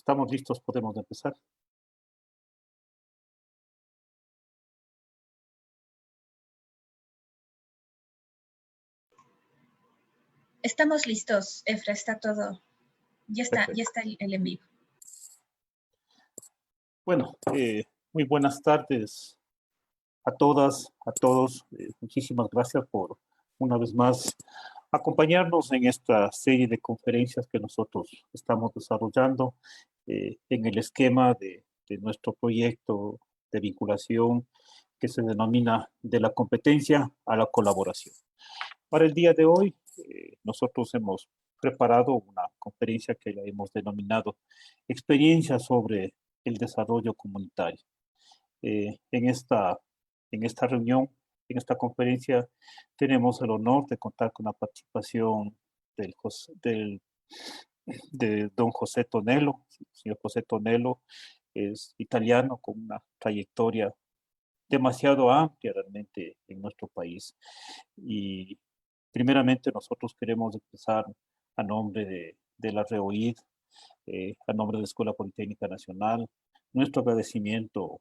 estamos listos, podemos empezar. Estamos listos, Efra, está todo. Ya Perfecto. está el en vivo. Bueno, muy buenas tardes a todas, a todos. Muchísimas gracias por una vez más acompañarnos en esta serie de conferencias que nosotros estamos desarrollando en el esquema de nuestro proyecto de vinculación que se denomina de la competencia a la colaboración. Para el día de hoy, nosotros hemos preparado una conferencia que la hemos denominado Experiencia sobre el desarrollo comunitario. En esta reunión, en esta conferencia, tenemos el honor de contar con la participación de don José Tonello. El señor José Tonello es italiano con una trayectoria demasiado amplia realmente en nuestro país. Y primeramente nosotros queremos expresar a nombre de la REOID, a nombre de la Escuela Politécnica Nacional, nuestro agradecimiento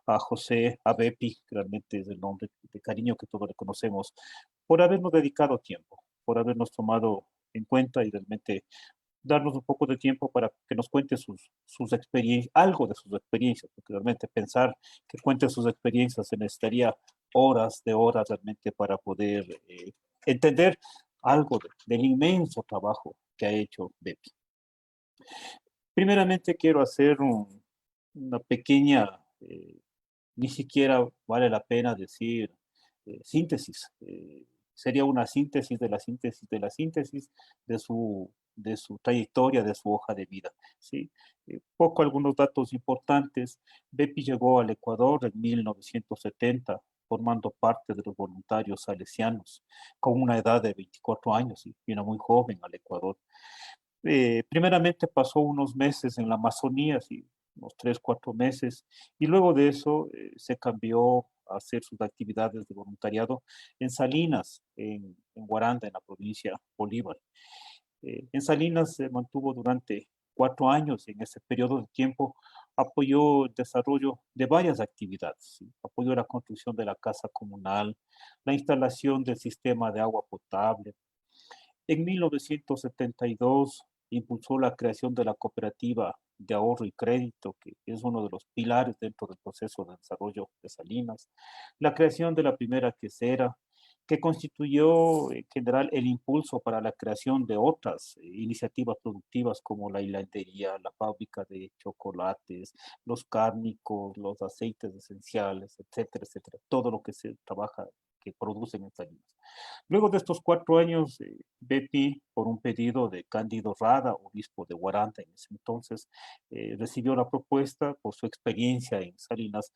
a José, a Bepi, que realmente es el nombre de cariño que todos le conocemos, por habernos dedicado tiempo, por habernos tomado en cuenta y realmente darnos un poco de tiempo para que nos cuente sus experiencias, algo de sus experiencias, porque realmente pensar que cuente sus experiencias se necesitaría horas de horas realmente para poder entender algo del inmenso trabajo que ha hecho Bepi. Primeramente quiero hacer una pequeña, ni siquiera vale la pena decir síntesis, sería una síntesis de la síntesis de la síntesis de su trayectoria, de su hoja de vida, ¿sí? Algunos datos importantes. Bepi llegó al Ecuador en 1970, formando parte de los voluntarios salesianos, con una edad de 24 años, y vino muy joven al Ecuador. Primeramente pasó unos meses en la Amazonía, sí, unos 3, 4 meses, y luego de eso se cambió a hacer sus actividades de voluntariado en Salinas, en Guaranda, en la provincia Bolívar. En Salinas se mantuvo durante 4 años y en ese periodo de tiempo apoyó el desarrollo de varias actividades. ¿Sí? Apoyó la construcción de la casa comunal, la instalación del sistema de agua potable. En 1972 impulsó la creación de la cooperativa de ahorro y crédito, que es uno de los pilares dentro del proceso de desarrollo de Salinas, la creación de la primera quesera, que constituyó en general el impulso para la creación de otras iniciativas productivas como la hilandería, la fábrica de chocolates, los cárnicos, los aceites esenciales, etcétera, etcétera, todo lo que se trabaja, que producen en Salinas. Luego de estos 4 años, Bepi, por un pedido de Cándido Rada, obispo de Guaranda en ese entonces, recibió la propuesta por su experiencia en Salinas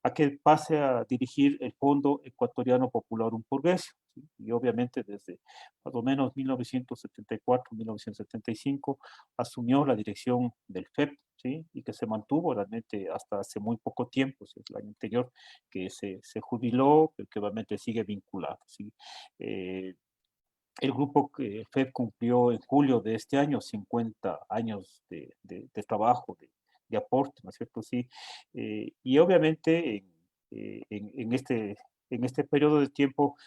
a que pase a dirigir el Fondo Ecuatoriano Popular Umburguesio. ¿Sí? Y obviamente desde más o menos 1974-1975 asumió la dirección del FEP, ¿sí? Y que se mantuvo realmente hasta hace muy poco tiempo, ¿sí? El año anterior, que se jubiló, pero que obviamente sigue vinculado. ¿Sí? Eh, el grupo que FEP cumplió en julio de este año 50 años de trabajo, de aporte, ¿no es cierto? Sí. Y obviamente en este periodo de tiempo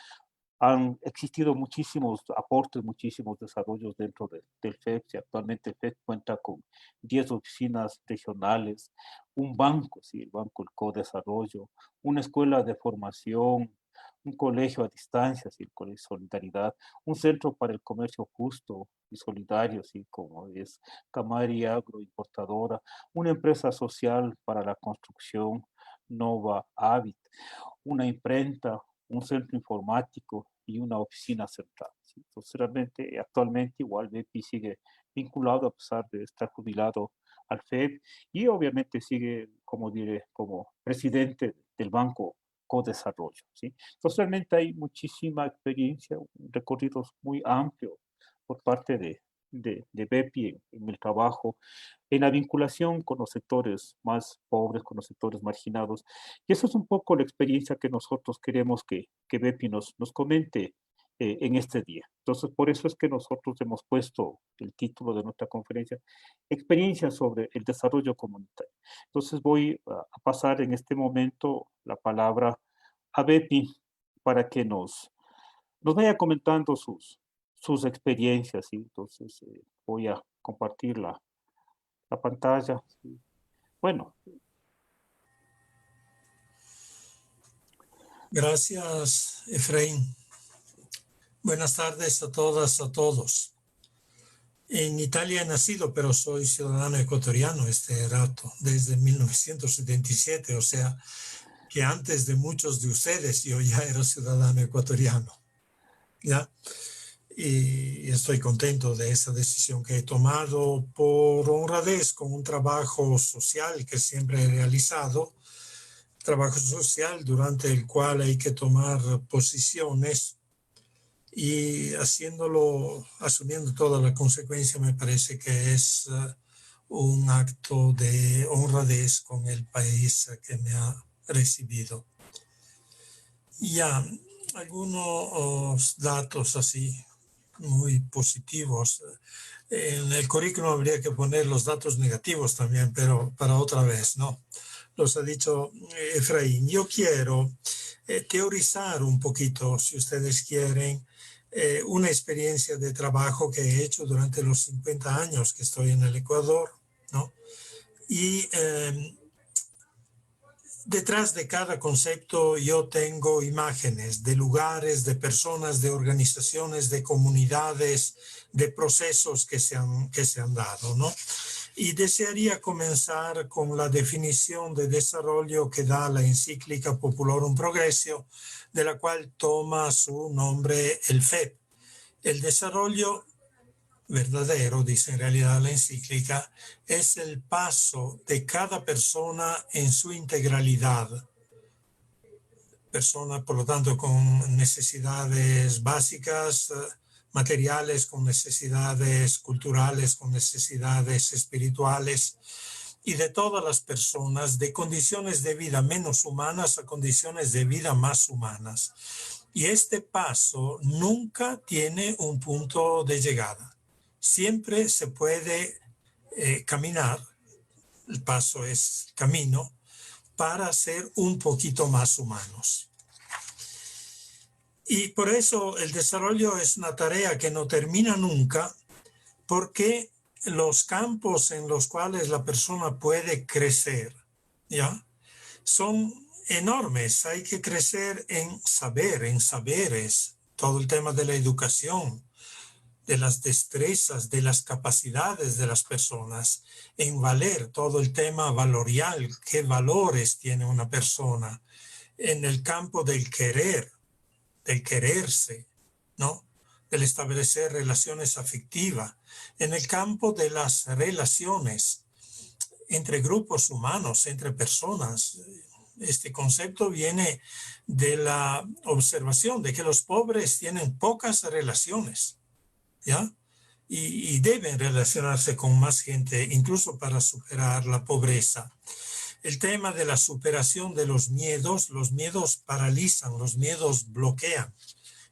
han existido muchísimos aportes, muchísimos desarrollos dentro del FEP. Y actualmente el FEP cuenta con 10 oficinas regionales, un banco, ¿sí? El banco El Co-Desarrollo, una escuela de formación, un colegio a distancia, ¿sí? El Colegio Solidaridad, un centro para el comercio justo y solidario, ¿sí? Como es Camari Agroimportadora, una empresa social para la construcción, Nova Habit, una imprenta, un centro informático y una oficina central. ¿Sí? Entonces, realmente, actualmente, igual BEPI sigue vinculado a pesar de estar jubilado al FED y obviamente sigue, como diré, como presidente del Banco Codesarrollo. ¿Sí? Entonces, realmente hay muchísima experiencia, un recorrido muy amplio por parte de BEPI en el trabajo, en la vinculación con los sectores más pobres, con los sectores marginados. Y eso es un poco la experiencia que nosotros queremos que Bepi nos comente en este día. Entonces, por eso es que nosotros hemos puesto el título de nuestra conferencia, Experiencias sobre el desarrollo comunitario. Entonces, voy a pasar en este momento la palabra a Bepi para que nos vaya comentando sus experiencias, ¿sí? Entonces, voy a compartir la pantalla. ¿Sí? Bueno. Gracias, Efraín. Buenas tardes a todas, a todos. En Italia he nacido, pero soy ciudadano ecuatoriano este rato, desde 1977, o sea, que antes de muchos de ustedes yo ya era ciudadano ecuatoriano, ¿ya? Y estoy contento de esa decisión que he tomado por honradez con un trabajo social que siempre he realizado, trabajo social durante el cual hay que tomar posiciones y haciéndolo, asumiendo toda la consecuencia, me parece que es un acto de honradez con el país que me ha recibido. Ya, algunos datos así muy positivos. En el currículum habría que poner los datos negativos también, pero para otra vez, ¿no? Los ha dicho Efraín. Yo quiero teorizar un poquito, si ustedes quieren, una experiencia de trabajo que he hecho durante los 50 años que estoy en el Ecuador, ¿no? Y detrás de cada concepto yo tengo imágenes de lugares, de personas, de organizaciones, de comunidades, de procesos que se han dado, ¿no? Y desearía comenzar con la definición de desarrollo que da la encíclica Populorum Progressio, de la cual toma su nombre el FEP. El desarrollo verdadero, dice en realidad la encíclica, es el paso de cada persona en su integralidad. Persona, por lo tanto, con necesidades básicas, materiales, con necesidades culturales, con necesidades espirituales, y de todas las personas, de condiciones de vida menos humanas a condiciones de vida más humanas. Y este paso nunca tiene un punto de llegada. Siempre se puede caminar, el paso es camino, para ser un poquito más humanos. Y por eso el desarrollo es una tarea que no termina nunca, porque los campos en los cuales la persona puede crecer, ¿ya? Son enormes. Hay que crecer en saber, en saberes, todo el tema de la educación, de las destrezas, de las capacidades de las personas, en valer, todo el tema valorial, qué valores tiene una persona, en el campo del querer, del quererse, ¿no? Del establecer relaciones afectivas, en el campo de las relaciones entre grupos humanos, entre personas. Este concepto viene de la observación de que los pobres tienen pocas relaciones, ¿ya? Y deben relacionarse con más gente, incluso para superar la pobreza. El tema de la superación de los miedos paralizan, los miedos bloquean.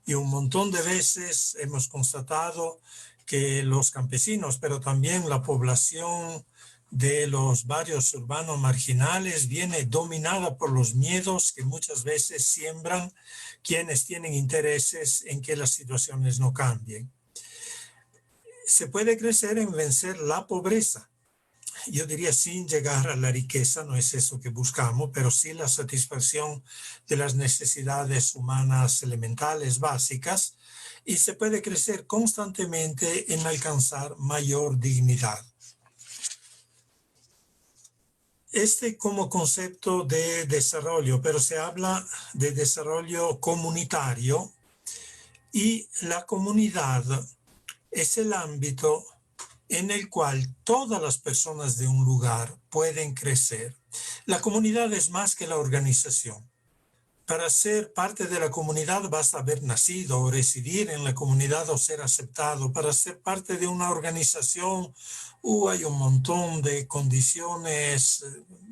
Y un montón de veces hemos constatado que los campesinos, pero también la población de los barrios urbanos marginales viene dominada por los miedos que muchas veces siembran quienes tienen intereses en que las situaciones no cambien. Se puede crecer en vencer la pobreza. Yo diría sin llegar a la riqueza, no es eso que buscamos, pero sí la satisfacción de las necesidades humanas elementales básicas, y se puede crecer constantemente en alcanzar mayor dignidad. Este como concepto de desarrollo, pero se habla de desarrollo comunitario, y la comunidad es el ámbito en el cual todas las personas de un lugar pueden crecer. La comunidad es más que la organización. Para ser parte de la comunidad basta haber nacido o residir en la comunidad o ser aceptado. Para ser parte de una organización hay un montón de condiciones,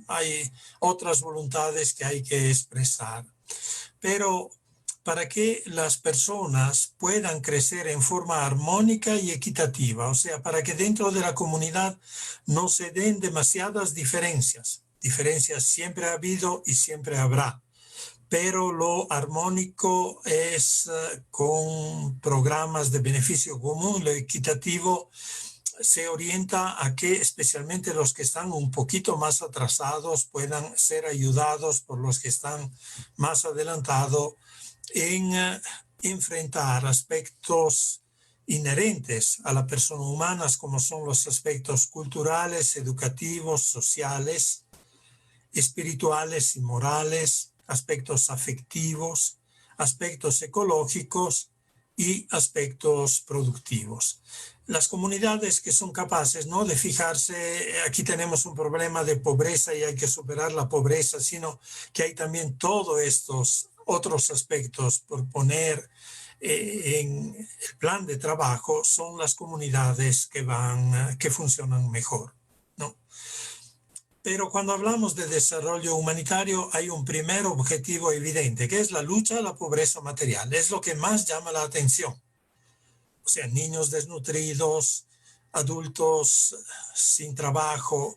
hay otras voluntades que hay que expresar. Pero para que las personas puedan crecer en forma armónica y equitativa, o sea, para que dentro de la comunidad no se den demasiadas diferencias. Diferencias siempre ha habido y siempre habrá, pero lo armónico es con programas de beneficio común, lo equitativo se orienta a que especialmente los que están un poquito más atrasados puedan ser ayudados por los que están más adelantados en enfrentar aspectos inherentes a la persona humana, como son los aspectos culturales, educativos, sociales, espirituales y morales, aspectos afectivos, aspectos ecológicos y aspectos productivos. Las comunidades que son capaces, ¿no?, de fijarse, aquí tenemos un problema de pobreza y hay que superar la pobreza, sino que hay también todos estos otros aspectos por poner en el plan de trabajo, son las comunidades que funcionan mejor, ¿no? Pero cuando hablamos de desarrollo humanitario hay un primer objetivo evidente, que es la lucha a la pobreza material. Es lo que más llama la atención. O sea, niños desnutridos, adultos sin trabajo,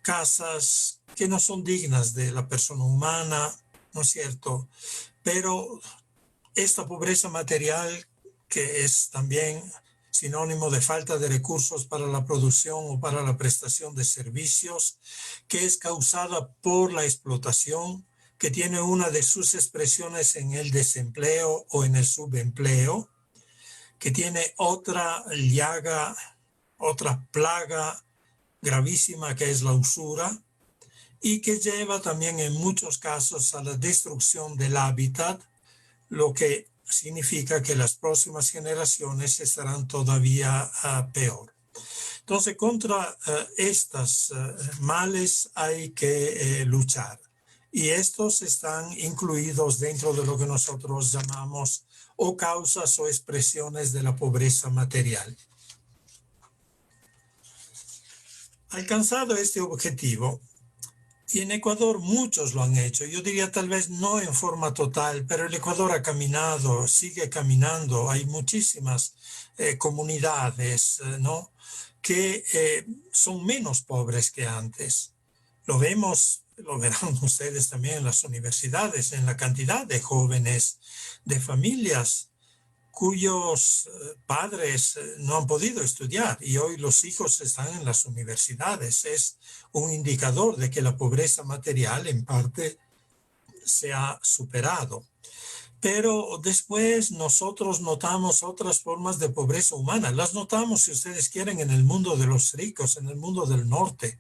casas que no son dignas de la persona humana, ¿no es cierto? Pero esta pobreza material, que es también sinónimo de falta de recursos para la producción o para la prestación de servicios, que es causada por la explotación, que tiene una de sus expresiones en el desempleo o en el subempleo, que tiene otra llaga, otra plaga gravísima, que es la usura, y que lleva también en muchos casos a la destrucción del hábitat, lo que significa que las próximas generaciones estarán todavía peor. Entonces, contra estas males hay que luchar. Y estos están incluidos dentro de lo que nosotros llamamos o causas o expresiones de la pobreza material. Alcanzado este objetivo, y en Ecuador muchos lo han hecho, yo diría tal vez no en forma total, pero el Ecuador ha caminado, sigue caminando, hay muchísimas comunidades, ¿no?, que son menos pobres que antes. Lo vemos, lo verán ustedes también en las universidades, en la cantidad de jóvenes, de familias cuyos padres no han podido estudiar y hoy los hijos están en las universidades. Es un indicador de que la pobreza material en parte se ha superado. Pero después nosotros notamos otras formas de pobreza humana. Las notamos, si ustedes quieren, en el mundo de los ricos, en el mundo del norte.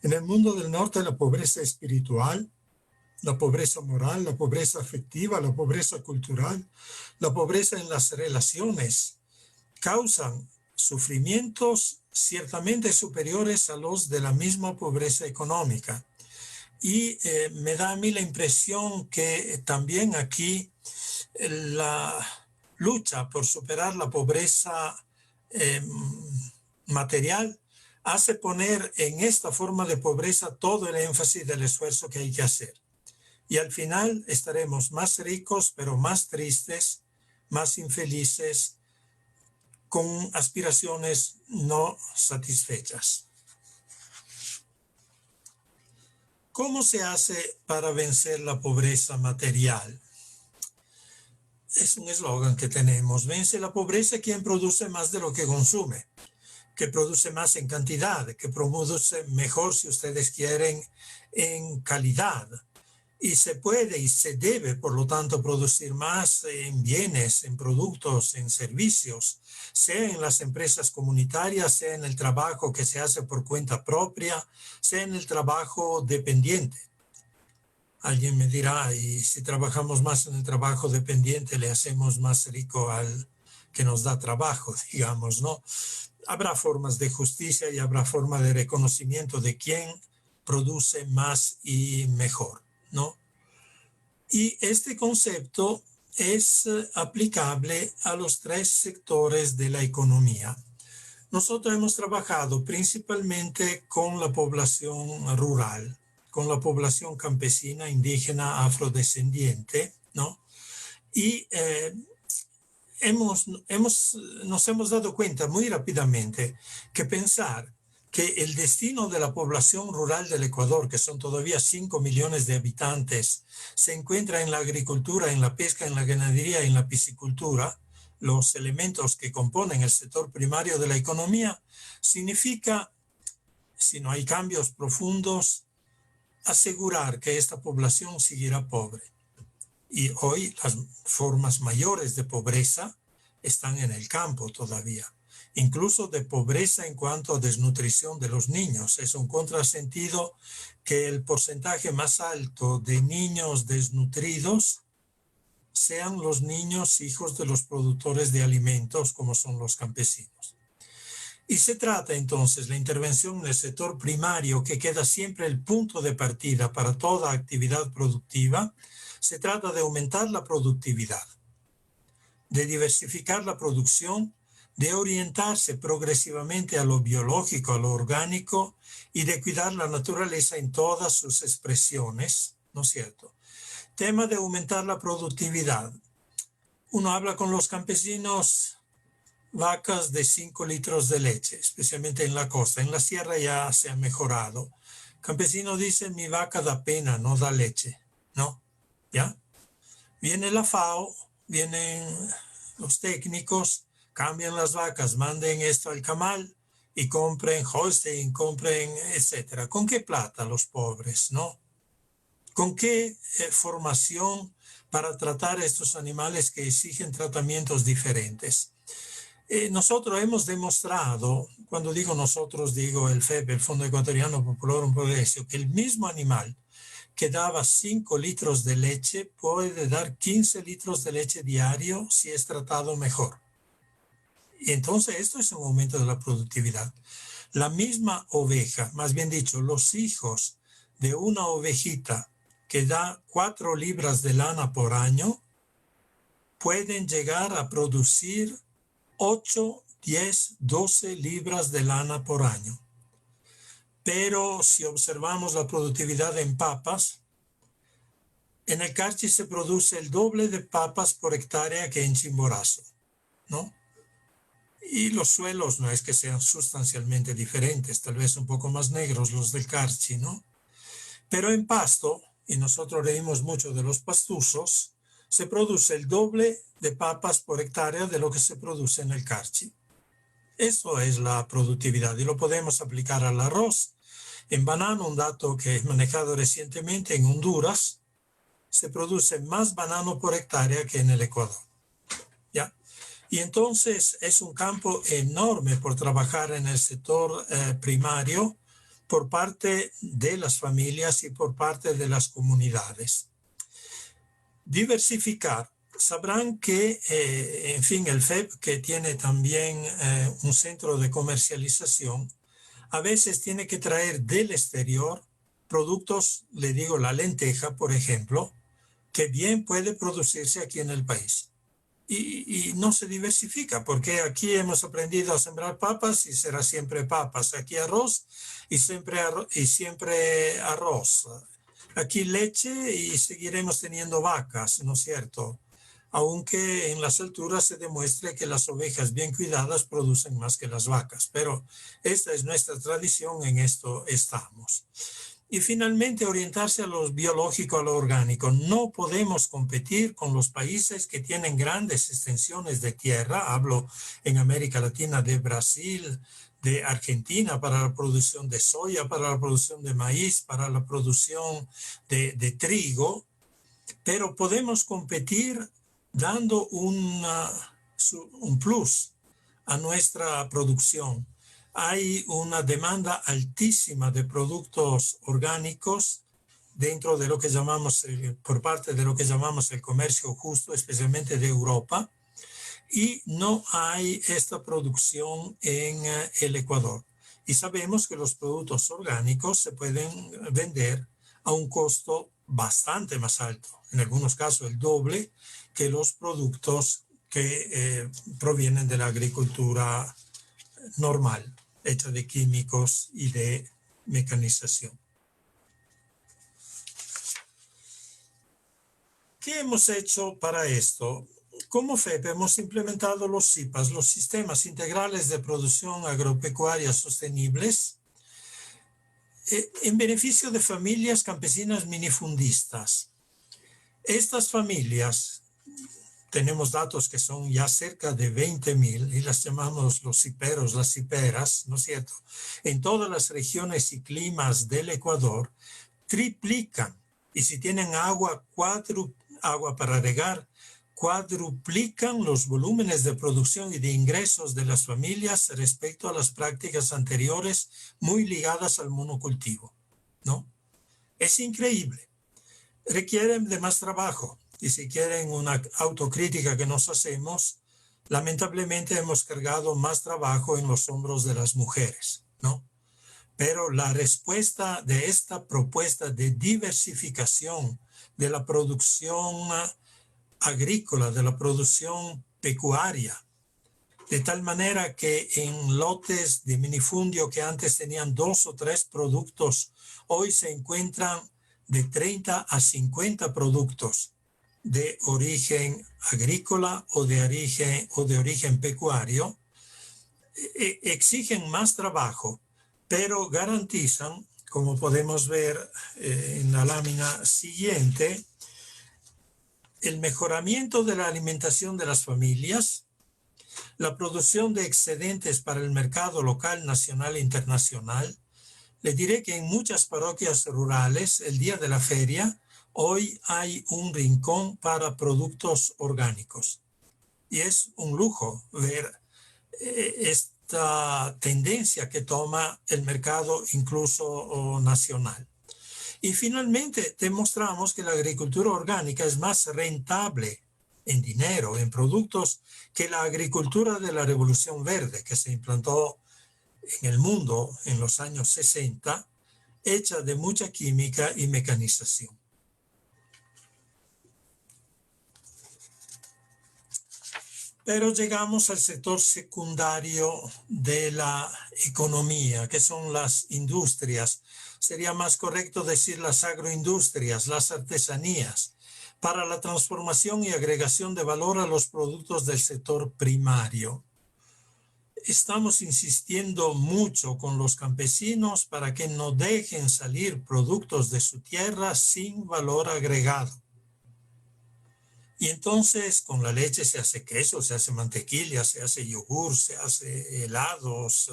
En el mundo del norte la pobreza espiritual, la pobreza moral, la pobreza afectiva, la pobreza cultural, la pobreza en las relaciones, causan sufrimientos ciertamente superiores a los de la misma pobreza económica. Y me da a mí la impresión que también aquí la lucha por superar la pobreza material hace poner en esta forma de pobreza todo el énfasis del esfuerzo que hay que hacer. Y al final estaremos más ricos, pero más tristes, más infelices, con aspiraciones no satisfechas. ¿Cómo se hace para vencer la pobreza material? Es un eslogan que tenemos. Vence la pobreza quien produce más de lo que consume, que produce más en cantidad, que produce mejor, si ustedes quieren, en calidad. Y se puede y se debe, por lo tanto, producir más en bienes, en productos, en servicios, sea en las empresas comunitarias, sea en el trabajo que se hace por cuenta propia, sea en el trabajo dependiente. Alguien me dirá, y si trabajamos más en el trabajo dependiente, le hacemos más rico al que nos da trabajo, digamos, ¿no? Habrá formas de justicia y habrá forma de reconocimiento de quién produce más y mejor, ¿no? Y este concepto es aplicable a los tres sectores de la economía. Nosotros hemos trabajado principalmente con la población rural, con la población campesina, indígena, afrodescendiente, ¿no? Y nos hemos dado cuenta muy rápidamente que pensar que el destino de la población rural del Ecuador, que son todavía 5 millones de habitantes, se encuentra en la agricultura, en la pesca, en la ganadería y en la piscicultura, los elementos que componen el sector primario de la economía, significa, si no hay cambios profundos, asegurar que esta población seguirá pobre. Y hoy las formas mayores de pobreza están en el campo todavía. Incluso de pobreza en cuanto a desnutrición de los niños. Es un contrasentido que el porcentaje más alto de niños desnutridos sean los niños hijos de los productores de alimentos, como son los campesinos. Y se trata entonces la intervención en el sector primario, que queda siempre el punto de partida para toda actividad productiva. Se trata de aumentar la productividad, de diversificar la producción, de orientarse progresivamente a lo biológico, a lo orgánico y de cuidar la naturaleza en todas sus expresiones, ¿no es cierto? Tema de aumentar la productividad. Uno habla con los campesinos, vacas de 5 litros de leche, especialmente en la costa. En la sierra ya se ha mejorado. Campesinos dicen, mi vaca da pena, no da leche, ¿no? ¿Ya? Viene la FAO, vienen los técnicos, cambian las vacas, manden esto al camal y compren Holstein, compren, etcétera. ¿Con qué plata los pobres, no? ¿Con qué formación para tratar estos animales que exigen tratamientos diferentes? Nosotros hemos demostrado, cuando digo nosotros, digo el FEP, el Fondo Ecuatoriano Popular en Progreso, que el mismo animal que daba 5 litros de leche puede dar 15 litros de leche diario si es tratado mejor. Y entonces esto es un aumento de la productividad. La misma oveja, más bien dicho, los hijos de una ovejita que da 4 libras de lana por año pueden llegar a producir 8, 10, 12 libras de lana por año. Pero si observamos la productividad en papas, en el Carchi se produce el doble de papas por hectárea que en Chimborazo, ¿no? Y los suelos no es que sean sustancialmente diferentes, tal vez un poco más negros los del Carchi, ¿no? Pero en Pasto, y nosotros leímos mucho de los pastuzos, se produce el doble de papas por hectárea de lo que se produce en el Carchi. Eso es la productividad y lo podemos aplicar al arroz. En banano, un dato que he manejado recientemente, en Honduras se produce más banano por hectárea que en el Ecuador. ¿Ya? Y entonces es un campo enorme por trabajar en el sector primario por parte de las familias y por parte de las comunidades. Diversificar. Sabrán que, en fin, el FEP, que tiene también un centro de comercialización, a veces tiene que traer del exterior productos, le digo la lenteja, por ejemplo, que bien puede producirse aquí en el país. Y no se diversifica, porque aquí hemos aprendido a sembrar papas y será siempre papas. Aquí arroz y siempre arroz. Aquí leche y seguiremos teniendo vacas, ¿no es cierto? Aunque en las alturas se demuestre que las ovejas bien cuidadas producen más que las vacas. Pero esta es nuestra tradición, en esto estamos. Y finalmente orientarse a lo biológico, a lo orgánico. No podemos competir con los países que tienen grandes extensiones de tierra. Hablo en América Latina de Brasil, de Argentina para la producción de soya, para la producción de maíz, para la producción de trigo. Pero podemos competir dando un plus a nuestra producción. Hay una demanda altísima de productos orgánicos dentro de lo que llamamos, por parte de lo que llamamos el comercio justo, especialmente de Europa, y no hay esta producción en el Ecuador. Y sabemos que los productos orgánicos se pueden vender a un costo bastante más alto, en algunos casos el doble que los productos que provienen de la agricultura normal, hecha de químicos y de mecanización. ¿Qué hemos hecho para esto? Como FEP hemos implementado los SIPAs, los Sistemas Integrales de Producción Agropecuaria Sostenibles, en beneficio de familias campesinas minifundistas. Estas familias, tenemos datos que son ya cerca de 20.000 y las llamamos los siperos, las siperas, ¿no es cierto? En todas las regiones y climas del Ecuador, triplican, y si tienen agua para regar, cuadruplican los volúmenes de producción y de ingresos de las familias respecto a las prácticas anteriores muy ligadas al monocultivo, ¿no? Es increíble. Requieren de más trabajo y si quieren una autocrítica que nos hacemos, lamentablemente hemos cargado más trabajo en los hombros de las mujeres, ¿no? Pero la respuesta de esta propuesta de diversificación de la producción agrícola, de la producción pecuaria, de tal manera que en lotes de minifundio que antes tenían 2 o 3 productos, hoy se encuentran de 30 a 50 productos de origen agrícola o de origen pecuario, exigen más trabajo, pero garantizan, como podemos ver en la lámina siguiente, el mejoramiento de la alimentación de las familias, la producción de excedentes para el mercado local, nacional e internacional. Le diré que en muchas parroquias rurales, el día de la feria, hoy hay un rincón para productos orgánicos. Y es un lujo ver esta tendencia que toma el mercado incluso nacional. Y finalmente demostramos que la agricultura orgánica es más rentable en dinero, en productos, que la agricultura de la Revolución Verde, que se implantó en el mundo en los años 60, hecha de mucha química y mecanización. Pero llegamos al sector secundario de la economía, que son las industrias. Sería más correcto decir las agroindustrias, las artesanías, para la transformación y agregación de valor a los productos del sector primario. Estamos insistiendo mucho con los campesinos para que no dejen salir productos de su tierra sin valor agregado. Y entonces con la leche se hace queso, se hace mantequilla, se hace yogur, se hace helados,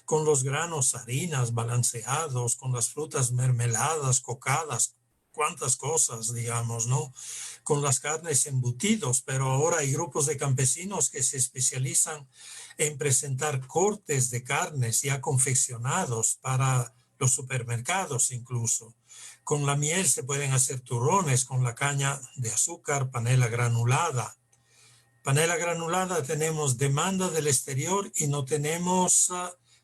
con los granos harinas balanceados, con las frutas mermeladas, cocadas, cuántas cosas, digamos, ¿no? Con las carnes embutidos, pero ahora hay grupos de campesinos que se especializan en presentar cortes de carnes ya confeccionados para los supermercados incluso. Con la miel se pueden hacer turrones, con la caña de azúcar, panela granulada. Panela granulada tenemos demanda del exterior y no tenemos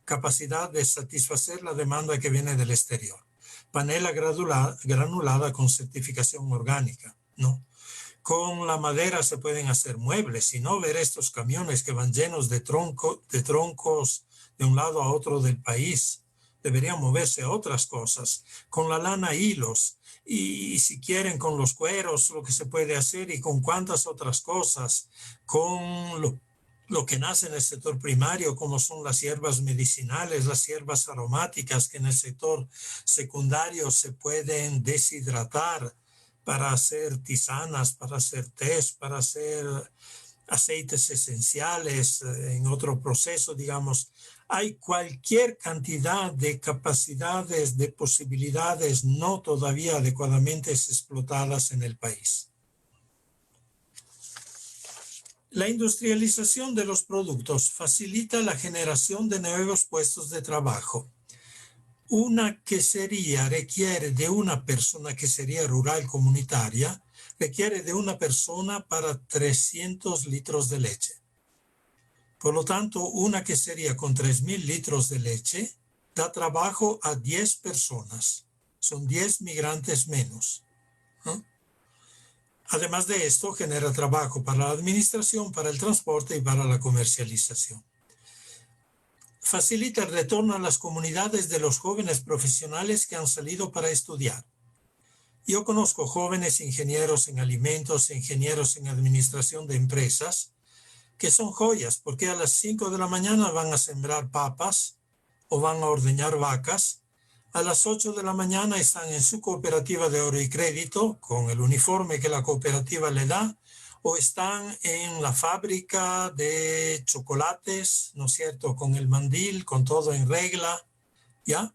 capacidad de satisfacer la demanda que viene del exterior. Panela granulada con certificación orgánica, ¿no? Con la madera se pueden hacer muebles, y no ver estos camiones que van llenos de troncos de un lado a otro del país. Deberían moverse a otras cosas. Con la lana, hilos, y si quieren con los cueros, lo que se puede hacer, y con cuántas otras cosas, con lo que nace en el sector primario, como son las hierbas medicinales, las hierbas aromáticas, que en el sector secundario se pueden deshidratar para hacer tisanas, para hacer tés, para hacer aceites esenciales, en otro proceso, digamos. Hay cualquier cantidad de capacidades, de posibilidades no todavía adecuadamente explotadas en el país. La industrialización de los productos facilita la generación de nuevos puestos de trabajo. Una quesería requiere de una persona, quesería rural comunitaria, requiere de una persona para 300 litros de leche. Por lo tanto, una quesería con 3.000 litros de leche da trabajo a 10 personas. Son 10 migrantes menos, ¿no? Además de esto, genera trabajo para la administración, para el transporte y para la comercialización. Facilita el retorno a las comunidades de los jóvenes profesionales que han salido para estudiar. Yo conozco jóvenes ingenieros en alimentos, ingenieros en administración de empresas, que son joyas, porque a las 5 de la mañana van a sembrar papas o van a ordeñar vacas. A las 8 de la mañana están en su cooperativa de ahorro y crédito, con el uniforme que la cooperativa le da, o están en la fábrica de chocolates, ¿no es cierto?, con el mandil, con todo en regla, ¿ya?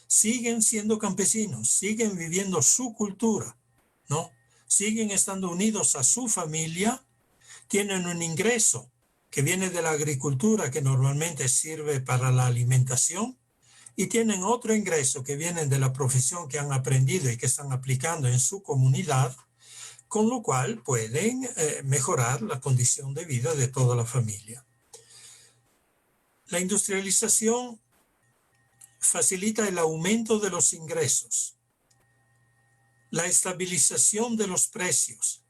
Siguen siendo campesinos, siguen viviendo su cultura, ¿no? Siguen estando unidos a su familia, tienen un ingreso que viene de la agricultura, que normalmente sirve para la alimentación, y tienen otro ingreso que viene de la profesión que han aprendido y que están aplicando en su comunidad, con lo cual pueden mejorar la condición de vida de toda la familia. La industrialización facilita el aumento de los ingresos, la estabilización de los precios.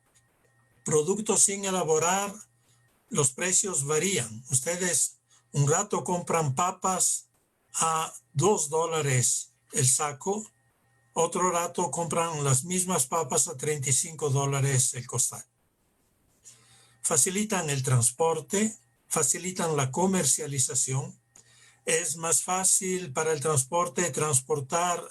Productos sin elaborar, los precios varían. Ustedes un rato compran papas a $2 el saco, otro rato compran las mismas papas a $35 el costal. Facilitan el transporte, facilitan la comercialización. Es más fácil para el transporte transportar,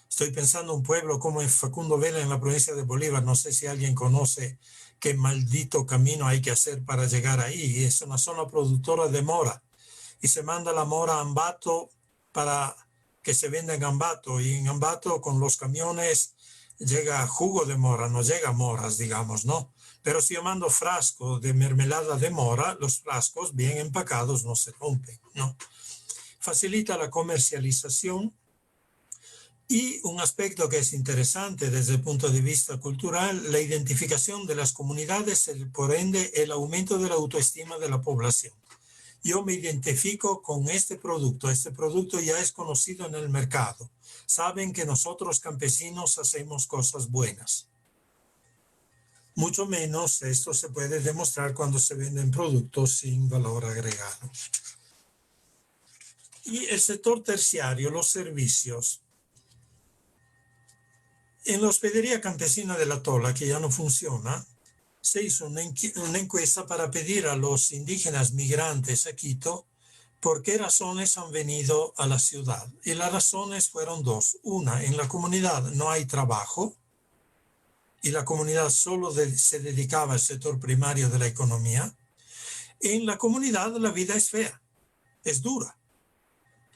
estoy pensando en un pueblo como en Facundo Vela en la provincia de Bolívar, no sé si alguien conoce qué maldito camino hay que hacer para llegar ahí. Es una zona productora de mora y se manda la mora a Ambato para que se venda en Ambato, y en Ambato con los camiones llega jugo de mora, no llega moras, digamos, ¿no? Pero si yo mando frascos de mermelada de mora, los frascos bien empacados no se rompen, ¿no? Facilita la comercialización. Y un aspecto que es interesante desde el punto de vista cultural, la identificación de las comunidades, por ende el aumento de la autoestima de la población. Yo me identifico con este producto ya es conocido en el mercado. Saben que nosotros campesinos hacemos cosas buenas. Mucho menos esto se puede demostrar cuando se venden productos sin valor agregado. Y el sector terciario, los servicios. En la hospedería campesina de La Tola, que ya no funciona, se hizo una encuesta para pedir a los indígenas migrantes a Quito por qué razones han venido a la ciudad. Y las razones fueron dos. Una, en la comunidad no hay trabajo y la comunidad solo se dedicaba al sector primario de la economía. En la comunidad la vida es fea, es dura.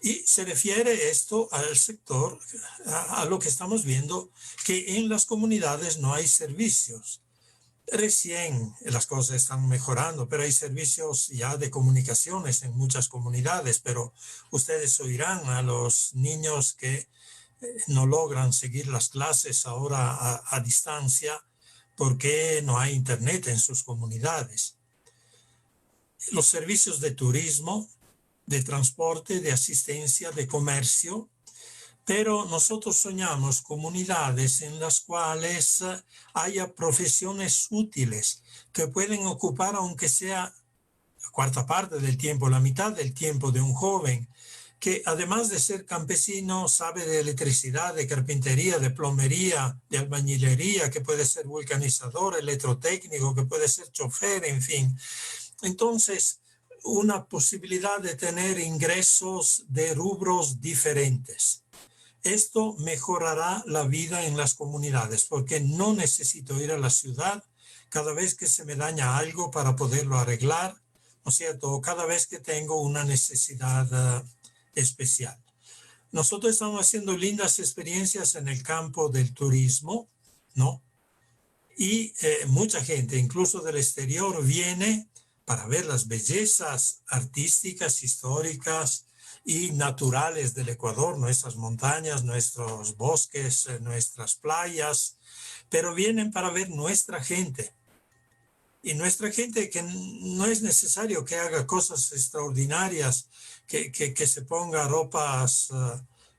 Y se refiere esto al sector, a lo que estamos viendo, que en las comunidades no hay servicios. Recién las cosas están mejorando, pero hay servicios ya de comunicaciones en muchas comunidades, pero ustedes oirán a los niños que no logran seguir las clases ahora a distancia porque no hay internet en sus comunidades. Los servicios de turismo, de transporte, de asistencia, de comercio, pero nosotros soñamos comunidades en las cuales haya profesiones útiles que pueden ocupar, aunque sea la cuarta parte del tiempo, la mitad del tiempo de un joven, que además de ser campesino sabe de electricidad, de carpintería, de plomería, de albañilería, que puede ser vulcanizador, electrotécnico, que puede ser chofer, en fin. Entonces, una posibilidad de tener ingresos de rubros diferentes. Esto mejorará la vida en las comunidades porque no necesito ir a la ciudad cada vez que se me daña algo para poderlo arreglar, ¿no es cierto? O cada vez que tengo una necesidad especial. Nosotros estamos haciendo lindas experiencias en el campo del turismo, ¿no? Y mucha gente, incluso del exterior, viene para ver las bellezas artísticas, históricas y naturales del Ecuador, nuestras montañas, nuestros bosques, nuestras playas, pero vienen para ver nuestra gente. Y nuestra gente que no es necesario que haga cosas extraordinarias, que se ponga ropas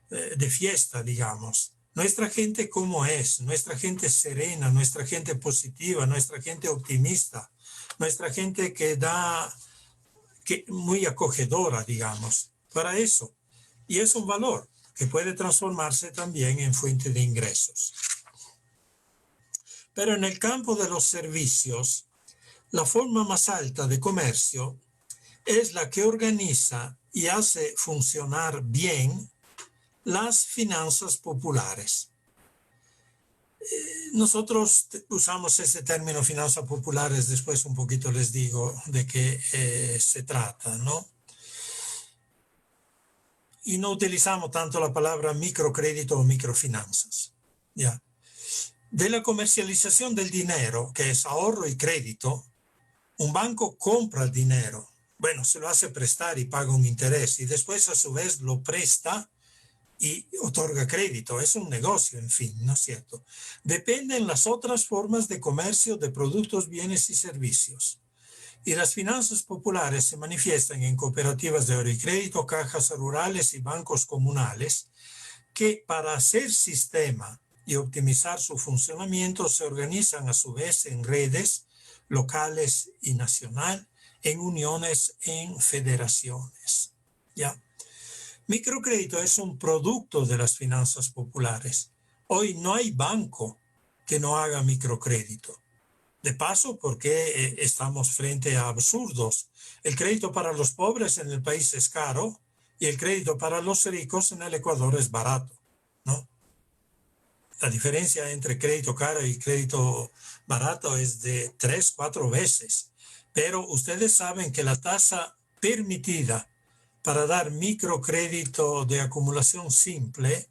de fiesta, digamos. Nuestra gente como es, nuestra gente serena, nuestra gente positiva, nuestra gente optimista, nuestra gente que muy acogedora, digamos, para eso. Y es un valor que puede transformarse también en fuente de ingresos. Pero en el campo de los servicios, la forma más alta de comercio es la que organiza y hace funcionar bien las finanzas populares. Nosotros usamos ese término finanzas populares, después un poquito les digo de qué se trata, ¿no? Y no utilizamos tanto la palabra microcrédito o microfinanzas, ¿ya? De la comercialización del dinero, que es ahorro y crédito, un banco compra el dinero, bueno, se lo hace prestar y paga un interés, y después a su vez lo presta y otorga crédito. Es un negocio, en fin, ¿no es cierto? Dependen las otras formas de comercio de productos, bienes y servicios. Y las finanzas populares se manifiestan en cooperativas de ahorro y crédito, cajas rurales y bancos comunales, que para hacer sistema y optimizar su funcionamiento se organizan a su vez en redes locales y nacional, en uniones, en federaciones, ¿ya? Microcrédito es un producto de las finanzas populares. Hoy no hay banco que no haga microcrédito. De paso, porque estamos frente a absurdos. El crédito para los pobres en el país es caro y el crédito para los ricos en el Ecuador es barato, ¿no? La diferencia entre crédito caro y crédito barato es de 3, 4 veces. Pero ustedes saben que la tasa permitida para dar microcrédito de acumulación simple,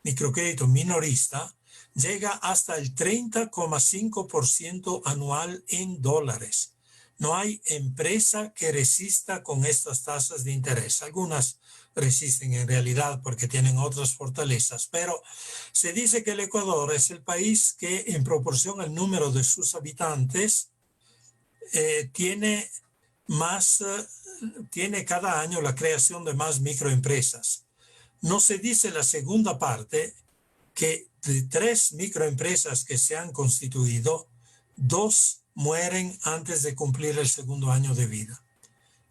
microcrédito minorista, llega hasta el 30,5% anual en dólares. No hay empresa que resista con estas tasas de interés. Algunas resisten en realidad porque tienen otras fortalezas, pero se dice que el Ecuador es el país que en proporción al número de sus habitantes tiene cada año la creación de más microempresas. No se dice la segunda parte, que de 3 microempresas que se han constituido, 2 mueren antes de cumplir el segundo año de vida.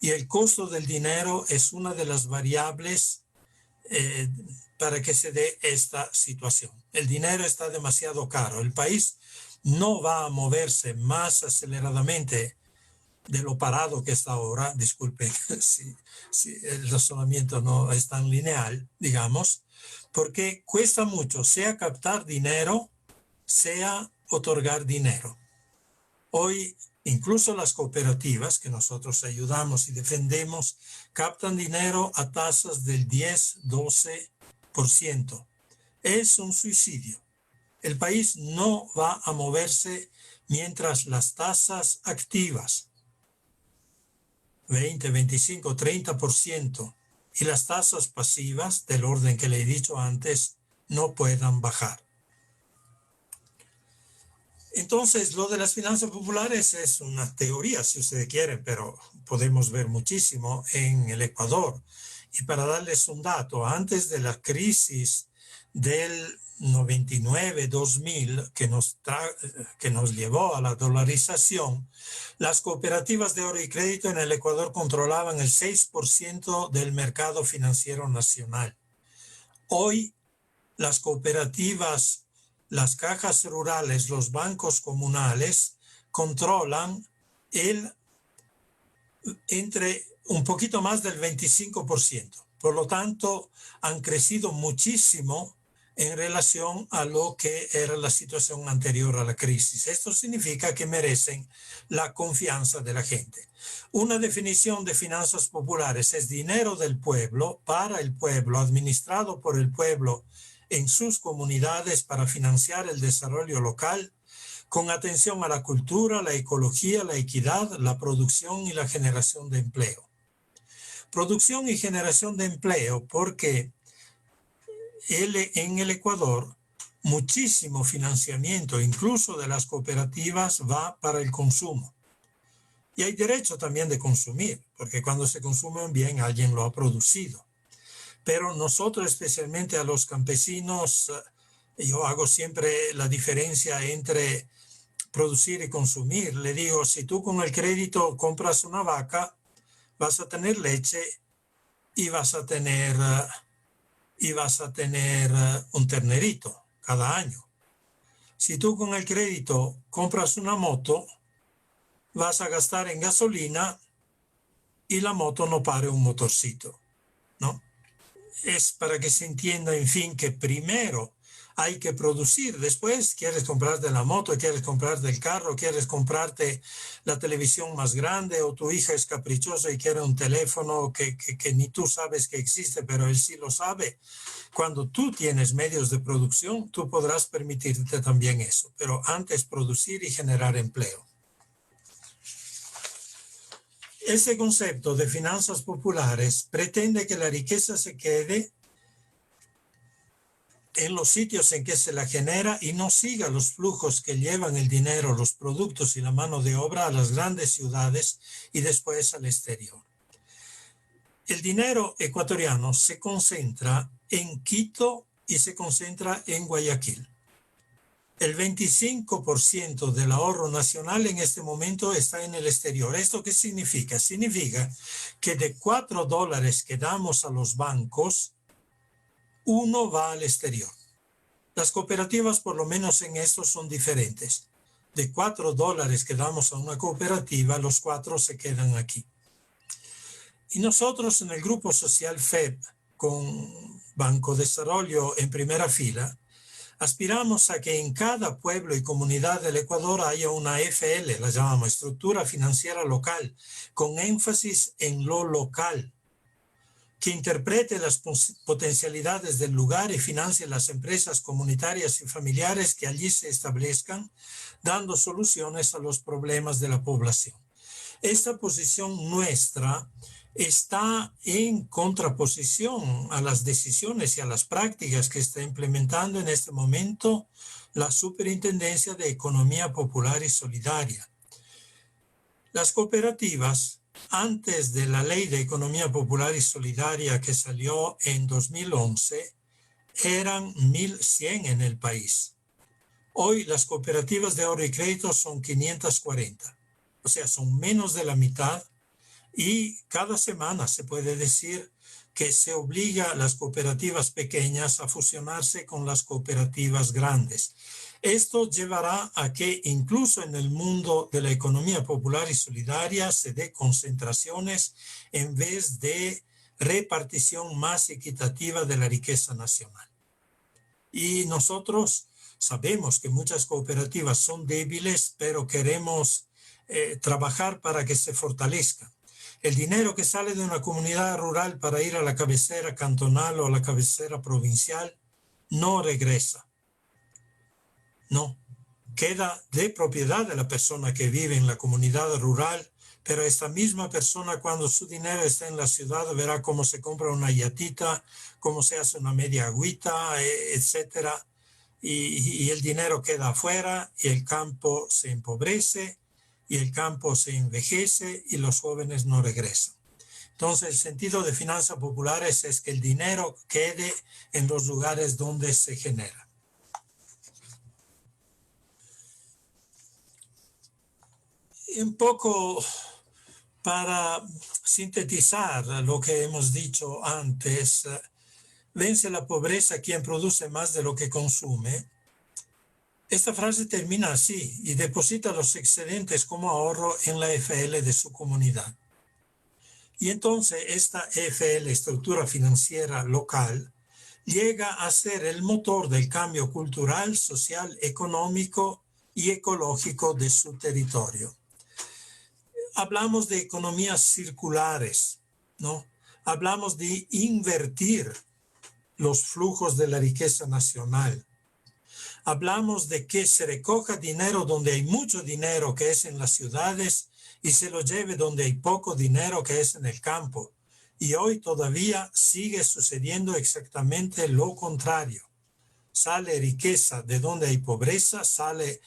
Y el costo del dinero es una de las variables para que se dé esta situación. El dinero está demasiado caro. El país no va a moverse más aceleradamente de lo parado que está ahora. Disculpen si el razonamiento no es tan lineal, digamos, porque cuesta mucho, sea captar dinero, sea otorgar dinero. Hoy, incluso las cooperativas que nosotros ayudamos y defendemos, captan dinero a tasas del 10, 12%. Es un suicidio. El país no va a moverse mientras las tasas activas, 20, 25, 30%, y las tasas pasivas, del orden que le he dicho antes, no puedan bajar. Entonces, lo de las finanzas populares es una teoría, si ustedes quieren, pero podemos ver muchísimo en el Ecuador. Y para darles un dato, antes de la crisis del 99-2000, que nos llevó a la dolarización, las cooperativas de ahorro y crédito en el Ecuador controlaban el 6% del mercado financiero nacional. Hoy, las cooperativas, las cajas rurales, los bancos comunales controlan entre un poquito más del 25%. Por lo tanto, han crecido muchísimo en relación a lo que era la situación anterior a la crisis. Esto significa que merecen la confianza de la gente. Una definición de finanzas populares es dinero del pueblo, para el pueblo, administrado por el pueblo en sus comunidades para financiar el desarrollo local, con atención a la cultura, la ecología, la equidad, la producción y la generación de empleo. Producción y generación de empleo porque en el Ecuador muchísimo financiamiento, incluso de las cooperativas, va para el consumo. Y hay derecho también de consumir, porque cuando se consume un bien, alguien lo ha producido. Pero nosotros, especialmente a los campesinos, yo hago siempre la diferencia entre producir y consumir. Le digo, si tú con el crédito compras una vaca, vas a tener leche y vas a tener un ternerito cada año. Si tú con el crédito compras una moto, vas a gastar en gasolina y la moto no pare un motorcito, ¿no? Es para que se entienda, en fin, que primero hay que producir, después quieres comprarte la moto, quieres comprarte el carro, quieres comprarte la televisión más grande, o tu hija es caprichosa y quiere un teléfono que ni tú sabes que existe, pero él sí lo sabe. Cuando tú tienes medios de producción, tú podrás permitirte también eso, pero antes producir y generar empleo. Este concepto de finanzas populares pretende que la riqueza se quede en los sitios en que se la genera y no siga los flujos que llevan el dinero, los productos y la mano de obra a las grandes ciudades y después al exterior. El dinero ecuatoriano se concentra en Quito y se concentra en Guayaquil. El 25% del ahorro nacional en este momento está en el exterior. ¿Esto qué significa? Significa que de $4 que damos a los bancos, 1 va al exterior. Las cooperativas, por lo menos en esto, son diferentes. De $4 que damos a una cooperativa, los 4 se quedan aquí. Y nosotros en el Grupo Social FEB, con Banco Desarrollo en primera fila, aspiramos a que en cada pueblo y comunidad del Ecuador haya una FL, la llamamos estructura financiera local, con énfasis en lo local, que interprete las potencialidades del lugar y financie las empresas comunitarias y familiares que allí se establezcan, dando soluciones a los problemas de la población. Esta posición nuestra está en contraposición a las decisiones y a las prácticas que está implementando en este momento la Superintendencia de Economía Popular y Solidaria. Las cooperativas, antes de la Ley de Economía Popular y Solidaria que salió en 2011, eran 1.100 en el país. Hoy las cooperativas de ahorro y crédito son 540, o sea, son menos de la mitad. Y cada semana se puede decir que se obliga a las cooperativas pequeñas a fusionarse con las cooperativas grandes. Esto llevará a que incluso en el mundo de la economía popular y solidaria se dé concentraciones en vez de repartición más equitativa de la riqueza nacional. Y nosotros sabemos que muchas cooperativas son débiles, pero queremos trabajar para que se fortalezcan. El dinero que sale de una comunidad rural para ir a la cabecera cantonal o a la cabecera provincial no regresa. No, queda de propiedad de la persona que vive en la comunidad rural, pero esta misma persona cuando su dinero está en la ciudad verá cómo se compra una yatita, cómo se hace una media agüita, etcétera, y el dinero queda afuera y el campo se empobrece. Y el campo se envejece y los jóvenes no regresan. Entonces, el sentido de finanzas populares es que el dinero quede en los lugares donde se genera. Y un poco para sintetizar lo que hemos dicho antes, vence la pobreza quien produce más de lo que consume. Esta frase termina así: y deposita los excedentes como ahorro en la FL de su comunidad. Y entonces esta FL, estructura financiera local, llega a ser el motor del cambio cultural, social, económico y ecológico de su territorio. Hablamos de economías circulares, ¿no? Hablamos de invertir los flujos de la riqueza nacional. Hablamos de que se recoja dinero donde hay mucho dinero, que es en las ciudades, y se lo lleve donde hay poco dinero, que es en el campo. Y hoy todavía sigue sucediendo exactamente lo contrario. Sale riqueza de donde hay pobreza, sale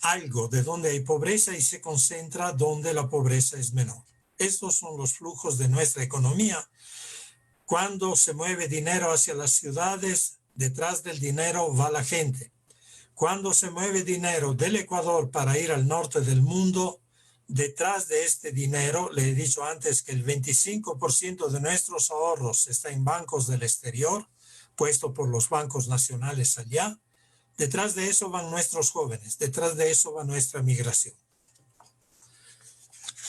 algo de donde hay pobreza y se concentra donde la pobreza es menor. Estos son los flujos de nuestra economía. Cuando se mueve dinero hacia las ciudades, detrás del dinero va la gente. Cuando se mueve dinero del Ecuador para ir al norte del mundo, detrás de este dinero, le he dicho antes que el 25% de nuestros ahorros está en bancos del exterior, puesto por los bancos nacionales allá. Detrás de eso van nuestros jóvenes, detrás de eso va nuestra migración.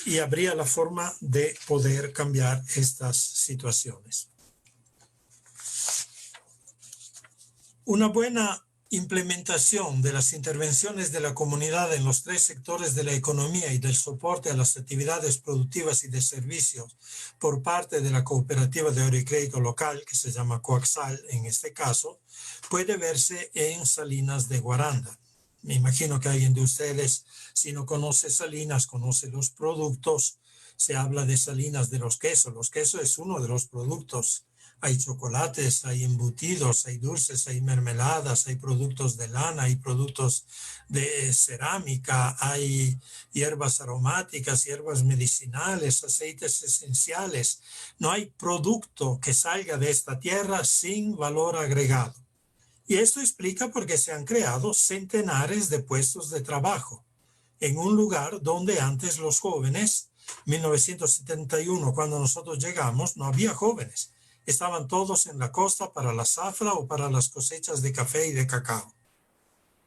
Y habría la forma de poder cambiar estas situaciones. Una buena implementación de las intervenciones de la comunidad en los tres sectores de la economía y del soporte a las actividades productivas y de servicios por parte de la cooperativa de ahorro y crédito local, que se llama Coaxal en este caso, puede verse en Salinas de Guaranda. Me imagino que alguien de ustedes, si no conoce Salinas, conoce los productos. Se habla de Salinas de los quesos. Los quesos es uno de los productos. Hay chocolates, hay embutidos, hay dulces, hay mermeladas, hay productos de lana, hay productos de cerámica, hay hierbas aromáticas, hierbas medicinales, aceites esenciales. No hay producto que salga de esta tierra sin valor agregado. Y esto explica por qué se han creado centenares de puestos de trabajo en un lugar donde antes los jóvenes, 1971, cuando nosotros llegamos, no había jóvenes. Estaban todos en la costa para la zafra o para las cosechas de café y de cacao.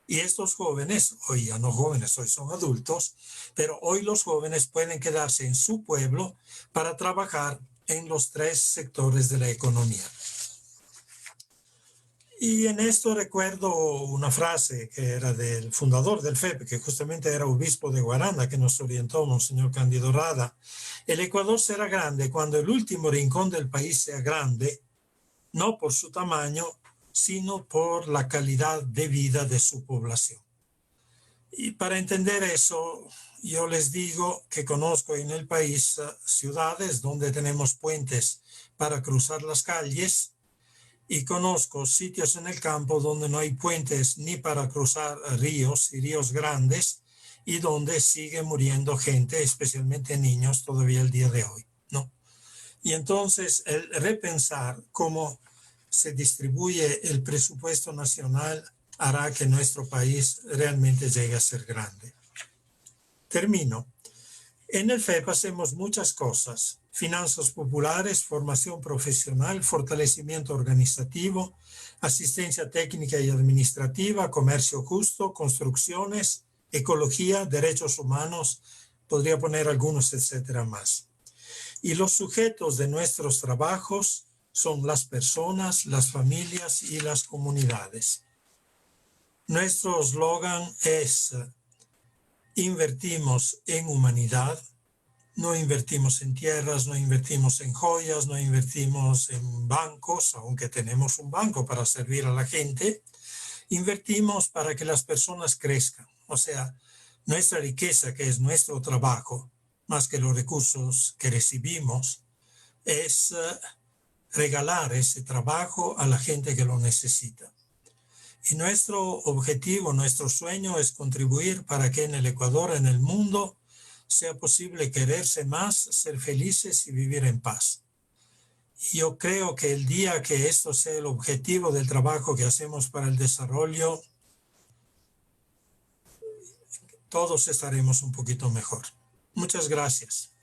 Y estos jóvenes, hoy ya no jóvenes, hoy son adultos, pero hoy los jóvenes pueden quedarse en su pueblo para trabajar en los tres sectores de la economía. Y en esto recuerdo una frase que era del fundador del FEP, que justamente era obispo de Guaranda, que nos orientó, Monseñor Cándido Rada. El Ecuador será grande cuando el último rincón del país sea grande, no por su tamaño, sino por la calidad de vida de su población. Y para entender eso, yo les digo que conozco en el país ciudades donde tenemos puentes para cruzar las calles, y conozco sitios en el campo donde no hay puentes ni para cruzar ríos y ríos grandes y donde sigue muriendo gente, especialmente niños, todavía el día de hoy, ¿no? Y entonces el repensar cómo se distribuye el presupuesto nacional hará que nuestro país realmente llegue a ser grande. Termino. En el FEP hacemos muchas cosas: finanzas populares, formación profesional, fortalecimiento organizativo, asistencia técnica y administrativa, comercio justo, construcciones, ecología, derechos humanos, podría poner algunos, etcétera más. Y los sujetos de nuestros trabajos son las personas, las familias y las comunidades. Nuestro eslogan es: invertimos en humanidad. No invertimos en tierras, no invertimos en joyas, no invertimos en bancos, aunque tenemos un banco para servir a la gente. Invertimos para que las personas crezcan. O sea, nuestra riqueza, que es nuestro trabajo, más que los recursos que recibimos, es regalar ese trabajo a la gente que lo necesita. Y nuestro objetivo, nuestro sueño es contribuir para que en el Ecuador, en el mundo, sea posible quererse más, ser felices y vivir en paz. Y yo creo que el día que esto sea el objetivo del trabajo que hacemos para el desarrollo, todos estaremos un poquito mejor. Muchas gracias.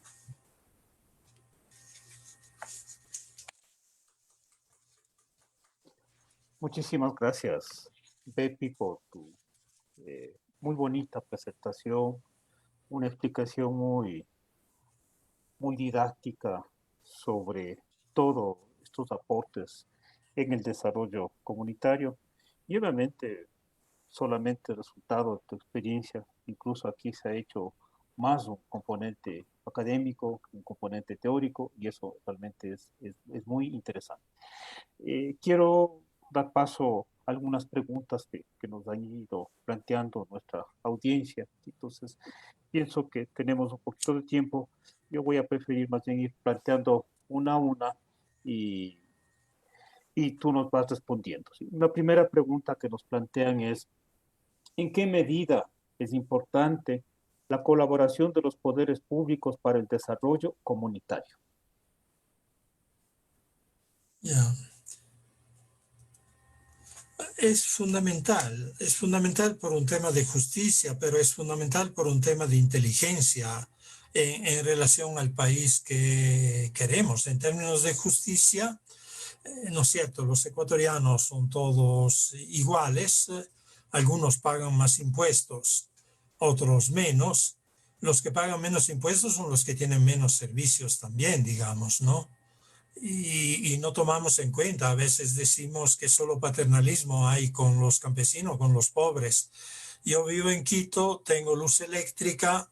Muchísimas gracias, Bepi, por tu muy bonita presentación, una explicación muy didáctica sobre todos estos aportes en el desarrollo comunitario y obviamente solamente el resultado de tu experiencia. Incluso aquí se ha hecho más un componente académico, un componente teórico, y eso realmente es muy interesante. Quiero dar paso a algunas preguntas que nos han ido planteando nuestra audiencia. Entonces, pienso que tenemos un poquito de tiempo. Yo voy a preferir más bien ir planteando una a una y tú nos vas respondiendo, ¿sí? La primera pregunta que nos plantean es: ¿en qué medida es importante la colaboración de los poderes públicos para el desarrollo comunitario? Yeah. Es fundamental por un tema de justicia, pero es fundamental por un tema de inteligencia en relación al país que queremos. En términos de justicia, ¿no es cierto? Los ecuatorianos son todos iguales, Algunos pagan más impuestos, otros menos. Los que pagan menos impuestos son los que tienen menos servicios también, digamos, ¿no? Y no tomamos en cuenta, a veces decimos que solo paternalismo hay con los campesinos, con los pobres. Yo vivo en Quito, tengo luz eléctrica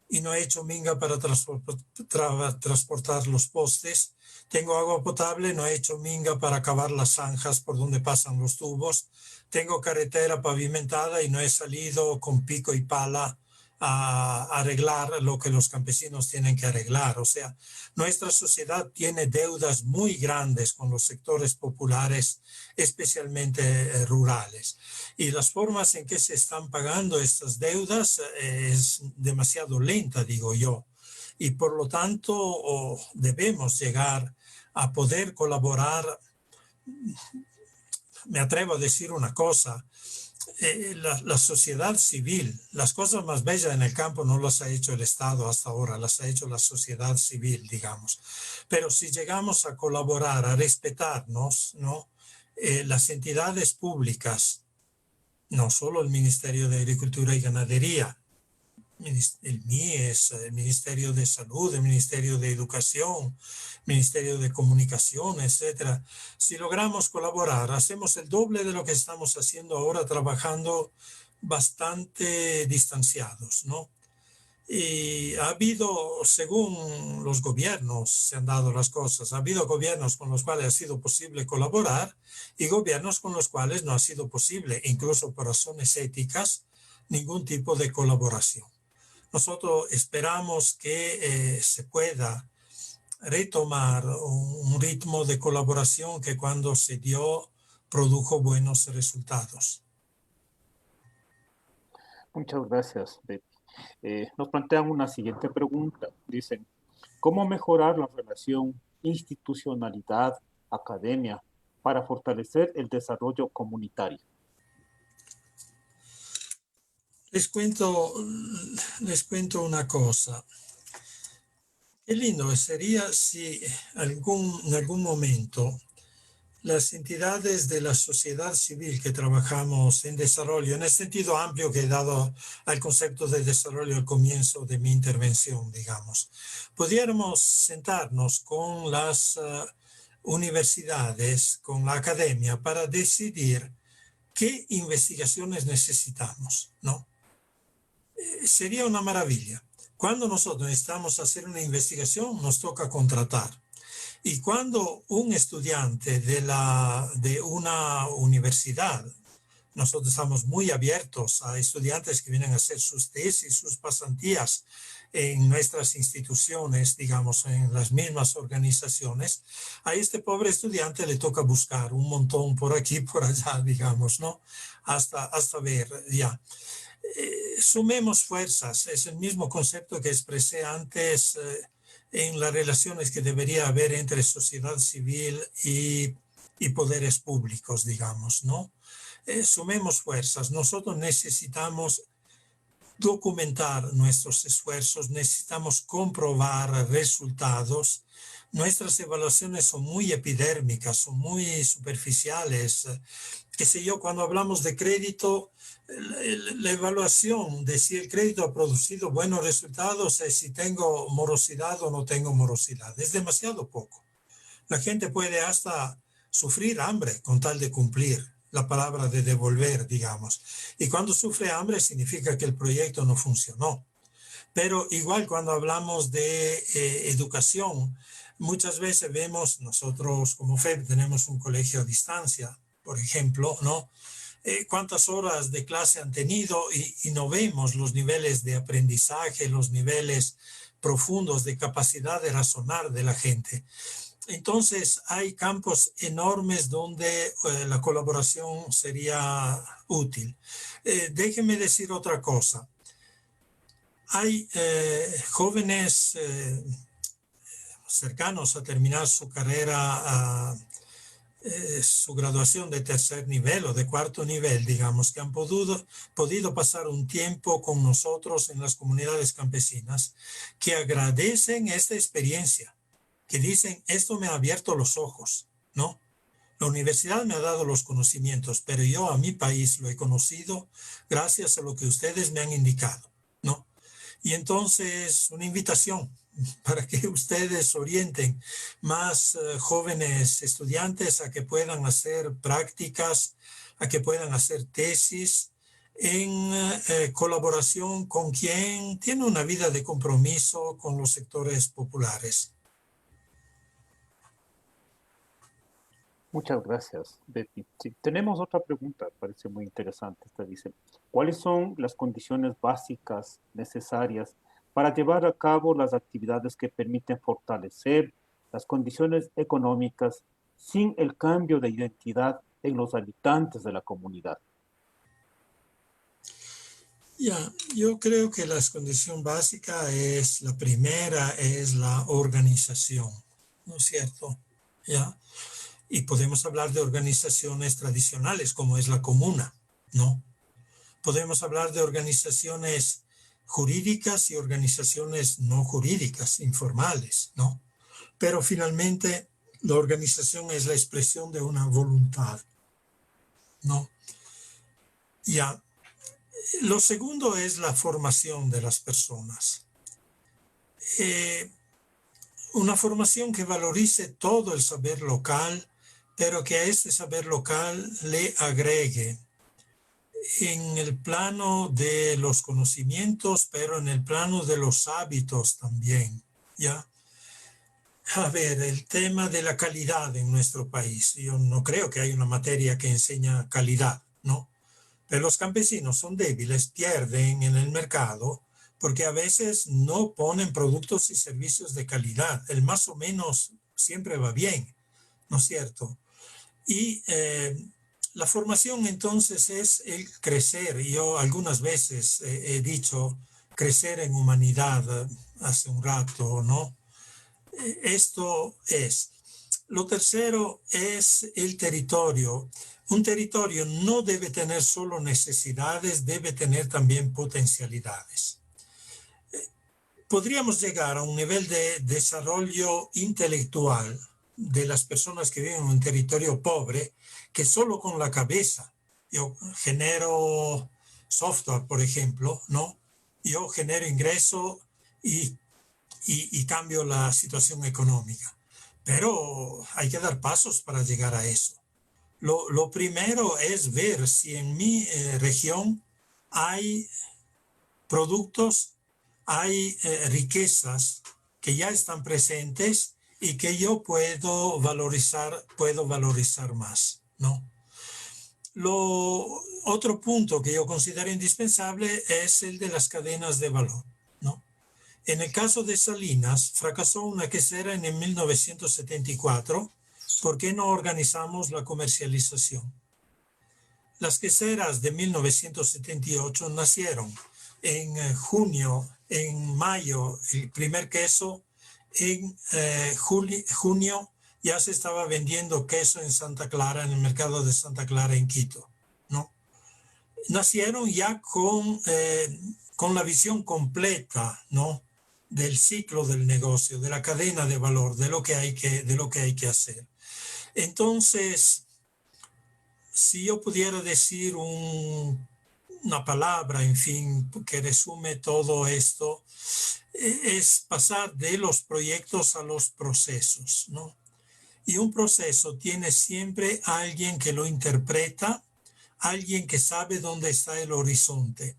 y no he hecho minga para transportar los postes. Tengo agua potable, no he hecho minga para cavar las zanjas por donde pasan los tubos. Tengo carretera pavimentada y no he salido con pico y pala a arreglar lo que los campesinos tienen que arreglar. O sea, nuestra sociedad tiene deudas muy grandes con los sectores populares, especialmente rurales. Y las formas en que se están pagando estas deudas es demasiado lenta, digo yo. Y por lo tanto, debemos llegar a poder colaborar. Me atrevo a decir una cosa. La sociedad civil, las cosas más bellas en el campo no las ha hecho el Estado hasta ahora, las ha hecho la sociedad civil, digamos. Pero si llegamos a colaborar, a respetarnos, ¿no? Las entidades públicas, no solo el Ministerio de Agricultura y Ganadería, el MIES, el Ministerio de Salud, el Ministerio de Educación, Ministerio de Comunicación, etcétera. Si logramos colaborar, hacemos el doble de lo que estamos haciendo ahora, trabajando bastante distanciados, ¿no? Y ha habido, según los gobiernos se han dado las cosas, ha habido gobiernos con los cuales ha sido posible colaborar y gobiernos con los cuales no ha sido posible, incluso por razones éticas, ningún tipo de colaboración. Nosotros esperamos que se pueda retomar un ritmo de colaboración que cuando se dio produjo buenos resultados. Muchas gracias, Betty. Nos plantean una siguiente pregunta. Dicen, ¿cómo mejorar la relación institucionalidad-academia para fortalecer el desarrollo comunitario? Les cuento una cosa. Qué lindo sería si en algún momento las entidades de la sociedad civil que trabajamos en desarrollo, en el sentido amplio que he dado al concepto de desarrollo al comienzo de mi intervención, digamos, pudiéramos sentarnos con las universidades, con la academia, para decidir qué investigaciones necesitamos, ¿no? Sería una maravilla. Cuando nosotros necesitamos hacer una investigación, nos toca contratar. Y cuando un estudiante de una universidad, nosotros estamos muy abiertos a estudiantes que vienen a hacer sus tesis, sus pasantías en nuestras instituciones, digamos, en las mismas organizaciones, a este pobre estudiante le toca buscar un montón por aquí, por allá, digamos, ¿no? Hasta ver ya. Sumemos fuerzas, es el mismo concepto que expresé antes en las relaciones que debería haber entre sociedad civil y poderes públicos, digamos, ¿no? Sumemos fuerzas. Nosotros necesitamos documentar nuestros esfuerzos, necesitamos comprobar resultados. Nuestras evaluaciones son muy epidérmicas, son muy superficiales. Qué sé yo, cuando hablamos de crédito, la evaluación de si el crédito ha producido buenos resultados es si tengo morosidad o no tengo morosidad. Es demasiado poco. La gente puede hasta sufrir hambre con tal de cumplir la palabra de devolver, digamos. Y cuando sufre hambre significa que el proyecto no funcionó. Pero igual cuando hablamos de educación, muchas veces vemos, nosotros como FEB tenemos un colegio a distancia, por ejemplo, ¿no? Cuántas horas de clase han tenido y no vemos los niveles de aprendizaje, los niveles profundos de capacidad de razonar de la gente. Entonces hay campos enormes donde la colaboración sería útil. Déjenme decir otra cosa. Hay jóvenes cercanos a terminar su carrera, su graduación de tercer nivel o de cuarto nivel, digamos, que han podido pasar un tiempo con nosotros en las comunidades campesinas, que agradecen esta experiencia, que dicen, esto me ha abierto los ojos, ¿no? La universidad me ha dado los conocimientos, pero yo a mi país lo he conocido gracias a lo que ustedes me han indicado, ¿no? Y entonces, una invitación para que ustedes orienten más jóvenes estudiantes a que puedan hacer prácticas, a que puedan hacer tesis en colaboración con quien tiene una vida de compromiso con los sectores populares. Muchas gracias, Betty. Sí, tenemos otra pregunta, parece muy interesante. Esta dice, ¿cuáles son las condiciones básicas necesarias para llevar a cabo las actividades que permiten fortalecer las condiciones económicas sin el cambio de identidad en los habitantes de la comunidad? Ya, yo creo que la condición básica es, la primera es la organización, ¿no es cierto? ¿Ya? Y podemos hablar de organizaciones tradicionales como es la comuna, ¿no? Podemos hablar de organizaciones jurídicas y organizaciones no jurídicas, informales, ¿no? Pero finalmente la organización es la expresión de una voluntad, ¿no? Ya. Lo segundo es la formación de las personas. Una formación que valorice todo el saber local, pero que a este saber local le agregue en el plano de los conocimientos, pero en el plano de los hábitos también, ¿ya? A ver, el tema de la calidad en nuestro país. Yo no creo que haya una materia que enseña calidad, ¿no? Pero los campesinos son débiles, pierden en el mercado porque a veces no ponen productos y servicios de calidad. El más o menos siempre va bien, ¿no es cierto? Y la formación entonces es el crecer. Yo algunas veces he dicho crecer en humanidad hace un rato, ¿no? Esto es. Lo tercero es el territorio. Un territorio no debe tener solo necesidades, debe tener también potencialidades. Podríamos llegar a un nivel de desarrollo intelectual de las personas que viven en un territorio pobre que solo con la cabeza. Yo genero software, por ejemplo, ¿no? Yo genero ingreso y cambio la situación económica. Pero hay que dar pasos para llegar a eso. Lo primero es ver si en mi región hay productos, hay riquezas que ya están presentes y que yo puedo valorizar más, ¿no? Otro punto que yo considero indispensable es el de las cadenas de valor, ¿no? En el caso de Salinas, fracasó una quesera en el 1974. ¿Por qué no organizamos la comercialización? Las queseras de 1978 nacieron en junio, en mayo, el primer queso, en junio ya se estaba vendiendo queso en Santa Clara, en el mercado de Santa Clara en Quito, ¿no? Nacieron ya con la visión completa, ¿no? Del ciclo del negocio, de la cadena de valor, de lo que hay que hacer. Entonces, si yo pudiera decir una palabra, en fin, que resume todo esto, es pasar de los proyectos a los procesos, ¿no? Y un proceso tiene siempre alguien que lo interpreta, alguien que sabe dónde está el horizonte.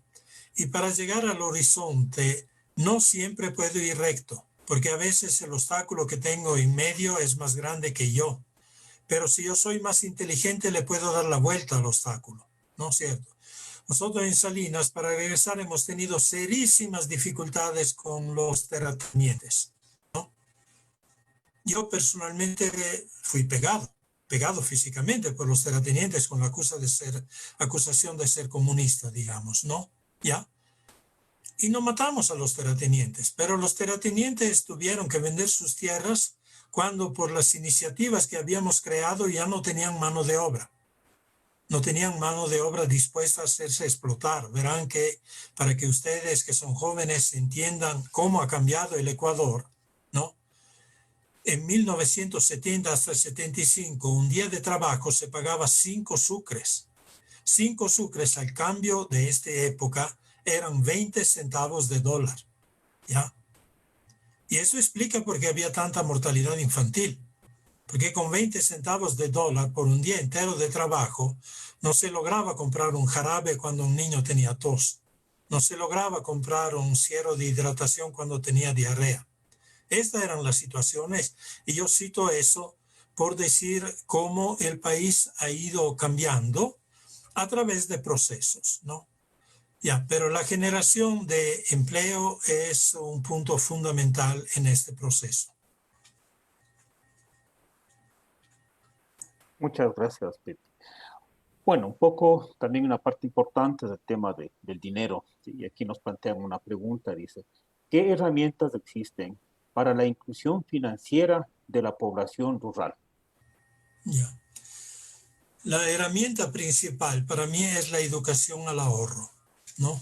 Y para llegar al horizonte no siempre puedo ir recto, porque a veces el obstáculo que tengo en medio es más grande que yo. Pero si yo soy más inteligente le puedo dar la vuelta al obstáculo, ¿no es cierto? Nosotros en Salinas, para regresar, hemos tenido serísimas dificultades con los terratenientes, ¿no? Yo personalmente fui pegado físicamente por los terratenientes con la acusación de ser comunista, digamos, ¿no? ¿Ya? Y no matamos a los terratenientes, pero los terratenientes tuvieron que vender sus tierras cuando por las iniciativas que habíamos creado ya no tenían mano de obra. No tenían mano de obra dispuesta a hacerse explotar. Verán que para que ustedes que son jóvenes entiendan cómo ha cambiado el Ecuador, ¿no? En 1970 hasta el 75, un día de trabajo se pagaba 5 sucres. 5 sucres al cambio de esta época eran 20 centavos de dólar. ¿Ya? Y eso explica por qué había tanta mortalidad infantil. Porque con 20 centavos de dólar por un día entero de trabajo, no se lograba comprar un jarabe cuando un niño tenía tos. No se lograba comprar un suero de hidratación cuando tenía diarrea. Estas eran las situaciones, y yo cito eso por decir cómo el país ha ido cambiando a través de procesos, ¿no? Ya, pero la generación de empleo es un punto fundamental en este proceso. Muchas gracias, Pepe. Bueno, un poco también una parte importante del tema del dinero. ¿Sí? Y aquí nos plantean una pregunta, dice, ¿qué herramientas existen para la inclusión financiera de la población rural? Ya. La herramienta principal para mí es la educación al ahorro, ¿no?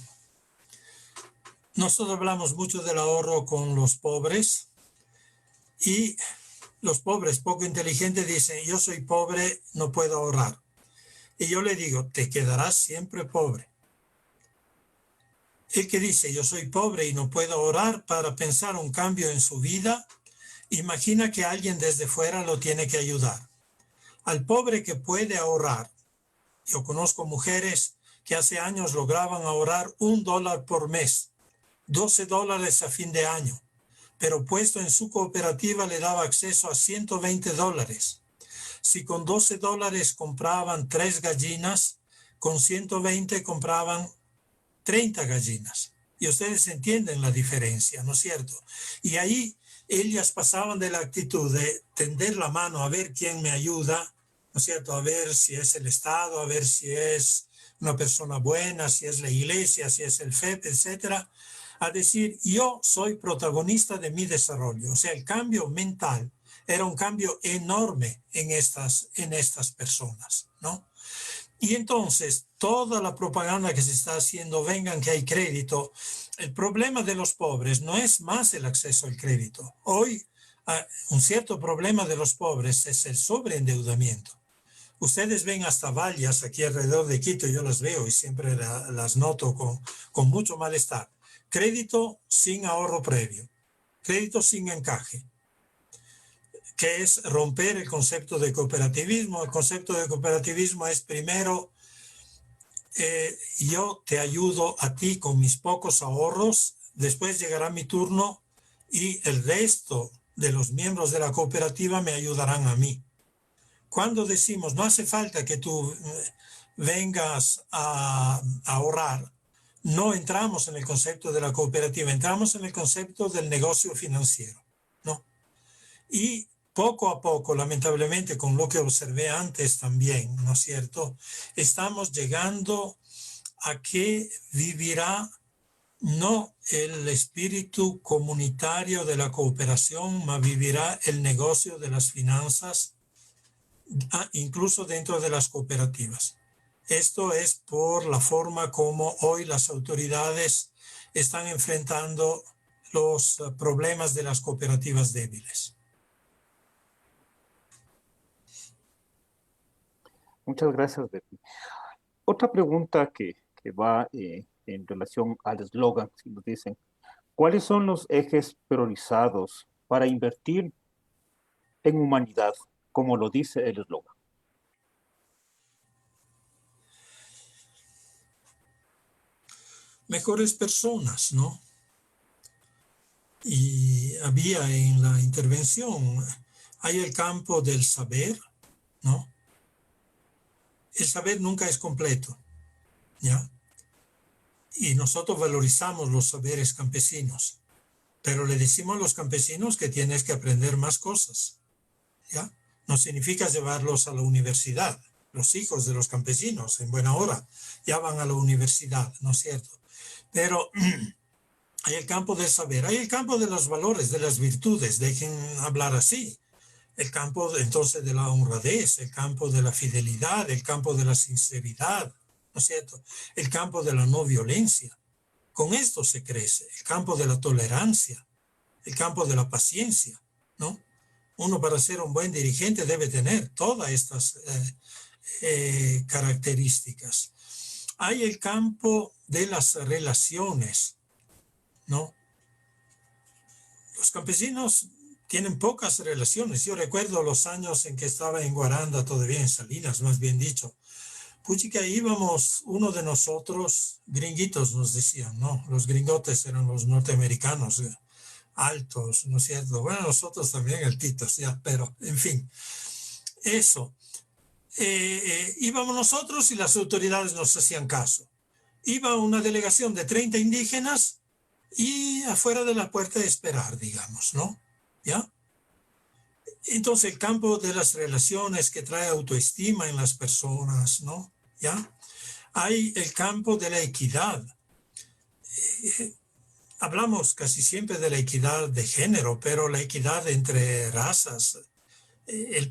Nosotros hablamos mucho del ahorro con los pobres y los pobres poco inteligentes dicen, yo soy pobre, no puedo ahorrar. Y yo le digo, te quedarás siempre pobre. El que dice, yo soy pobre y no puedo ahorrar para pensar un cambio en su vida, imagina que alguien desde fuera lo tiene que ayudar. Al pobre que puede ahorrar, yo conozco mujeres que hace años lograban ahorrar $1 por mes, $12 a fin de año, pero puesto en su cooperativa le daba acceso a $120. Si con $12 compraban 3 gallinas, con 120 compraban 30 gallinas. Y ustedes entienden la diferencia, ¿no es cierto? Y ahí ellas pasaban de la actitud de tender la mano a ver quién me ayuda, ¿no es cierto? A ver si es el Estado, a ver si es una persona buena, si es la iglesia, si es el FEP, etcétera, a decir, yo soy protagonista de mi desarrollo. O sea, el cambio mental era un cambio enorme en estas personas, ¿no? Y entonces, toda la propaganda que se está haciendo, vengan que hay crédito, el problema de los pobres no es más el acceso al crédito. Hoy, un cierto problema de los pobres es el sobreendeudamiento. Ustedes ven hasta vallas aquí alrededor de Quito, yo las veo y siempre las noto con mucho malestar. Crédito sin ahorro previo, crédito sin encaje, que es romper el concepto de cooperativismo. El concepto de cooperativismo es primero, yo te ayudo a ti con mis pocos ahorros, después llegará mi turno y el resto de los miembros de la cooperativa me ayudarán a mí. Cuando decimos, no hace falta que tú vengas a ahorrar, no entramos en el concepto de la cooperativa, entramos en el concepto del negocio financiero, ¿no? Y poco a poco, lamentablemente, con lo que observé antes también, ¿no es cierto?, estamos llegando a que vivirá no el espíritu comunitario de la cooperación, mas vivirá el negocio de las finanzas, incluso dentro de las cooperativas. Esto es por la forma como hoy las autoridades están enfrentando los problemas de las cooperativas débiles. Muchas gracias, Betty. Otra pregunta que va en relación al eslogan, si nos dicen, ¿cuáles son los ejes priorizados para invertir en humanidad, como lo dice el eslogan? Mejores personas, ¿no? Y había en la intervención, hay el campo del saber, ¿no? El saber nunca es completo, ¿ya? Y nosotros valorizamos los saberes campesinos, pero le decimos a los campesinos que tienes que aprender más cosas, ¿ya? No significa llevarlos a la universidad. Los hijos de los campesinos, en buena hora, ya van a la universidad, ¿no es cierto? Pero hay el campo del saber, hay el campo de los valores, de las virtudes, dejen hablar así. El campo entonces de la honradez, el campo de la fidelidad, el campo de la sinceridad, ¿no es cierto? El campo de la no violencia. Con esto se crece. El campo de la tolerancia, el campo de la paciencia, ¿no? Uno para ser un buen dirigente debe tener todas estas características. Hay el campo de las relaciones, ¿no? Los campesinos tienen pocas relaciones. Yo recuerdo los años en que estaba en Guaranda, todavía en Salinas, más bien dicho. Puchica, íbamos, uno de nosotros, gringuitos nos decían, ¿no? Los gringotes eran los norteamericanos, altos, ¿no es cierto? Bueno, nosotros también altitos, ya, pero en fin, eso. Íbamos nosotros y las autoridades nos hacían caso. Iba una delegación de 30 indígenas y afuera de la puerta de esperar, digamos, ¿no? ¿Ya? Entonces el campo de las relaciones que trae autoestima en las personas, ¿no? ¿Ya? Hay el campo de la equidad. Hablamos casi siempre de la equidad de género, pero la equidad entre razas. El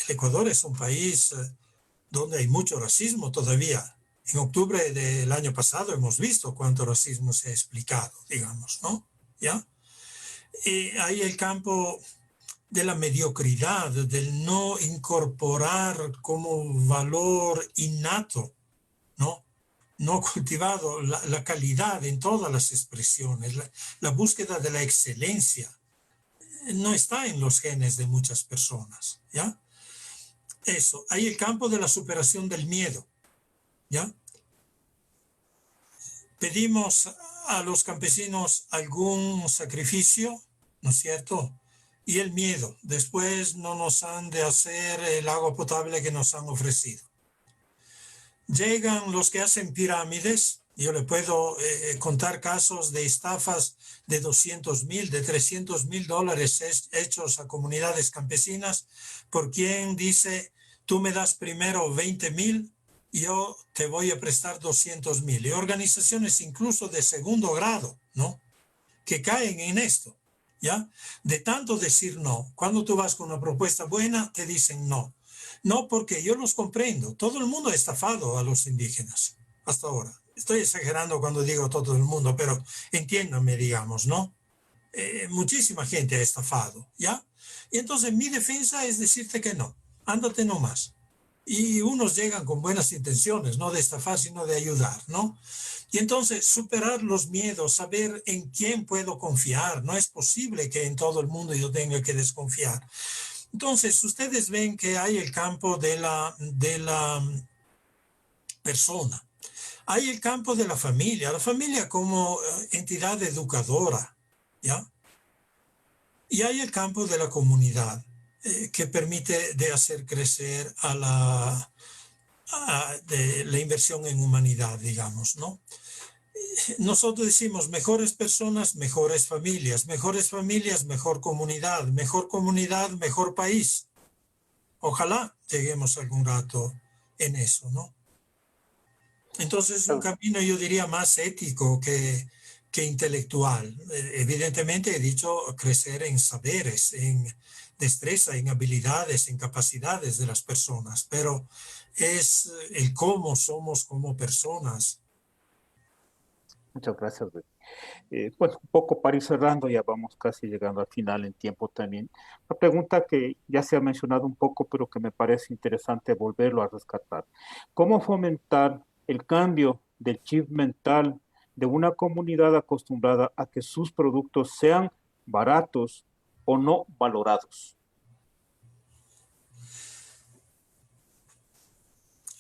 Ecuador es un país donde hay mucho racismo todavía. En octubre del año pasado hemos visto cuánto racismo se ha explicado, digamos, ¿no? ¿Ya? Hay el campo de la mediocridad, del no incorporar como valor innato, ¿no? No cultivado la calidad en todas las expresiones, la búsqueda de la excelencia. No está en los genes de muchas personas, ¿ya? Eso, hay el campo de la superación del miedo, ¿ya? Pedimos a los campesinos algún sacrificio, ¿no es cierto? Y el miedo, después no nos han de hacer el agua potable que nos han ofrecido. Llegan los que hacen pirámides, yo le puedo contar casos de estafas de 200,000, de 300,000 dólares hechos a comunidades campesinas, por quien dice, tú me das primero 20,000, yo te voy a prestar 200,000. Y organizaciones incluso de segundo grado, ¿no? Que caen en esto, ¿ya? De tanto decir no. Cuando tú vas con una propuesta buena, te dicen no. No, porque yo los comprendo. Todo el mundo ha estafado a los indígenas hasta ahora. Estoy exagerando cuando digo todo el mundo, pero entiéndanme, digamos, ¿no? Muchísima gente ha estafado, ¿ya? Y entonces mi defensa es decirte que no, ándate nomás. Y unos llegan con buenas intenciones, no de estafar, sino de ayudar, ¿no? Y entonces superar los miedos, saber en quién puedo confiar. No es posible que en todo el mundo yo tenga que desconfiar. Entonces, ustedes ven que hay el campo de la persona. Hay el campo de la familia como entidad educadora, ¿ya? Y hay el campo de la comunidad, que permite de hacer crecer de la inversión en humanidad, digamos, ¿no? Nosotros decimos mejores personas, mejores familias, mejor comunidad, mejor país. Ojalá lleguemos algún rato en eso, ¿no? Entonces es un camino, yo diría, más ético que intelectual. Evidentemente he dicho crecer en saberes, en destreza, en habilidades, en capacidades de las personas, pero es el cómo somos como personas. Muchas gracias. Pues un poco para ir cerrando, ya vamos casi llegando al final en tiempo también. Una pregunta que ya se ha mencionado un poco, pero que me parece interesante volverlo a rescatar. ¿Cómo fomentar el cambio del chip mental de una comunidad acostumbrada a que sus productos sean baratos o no valorados?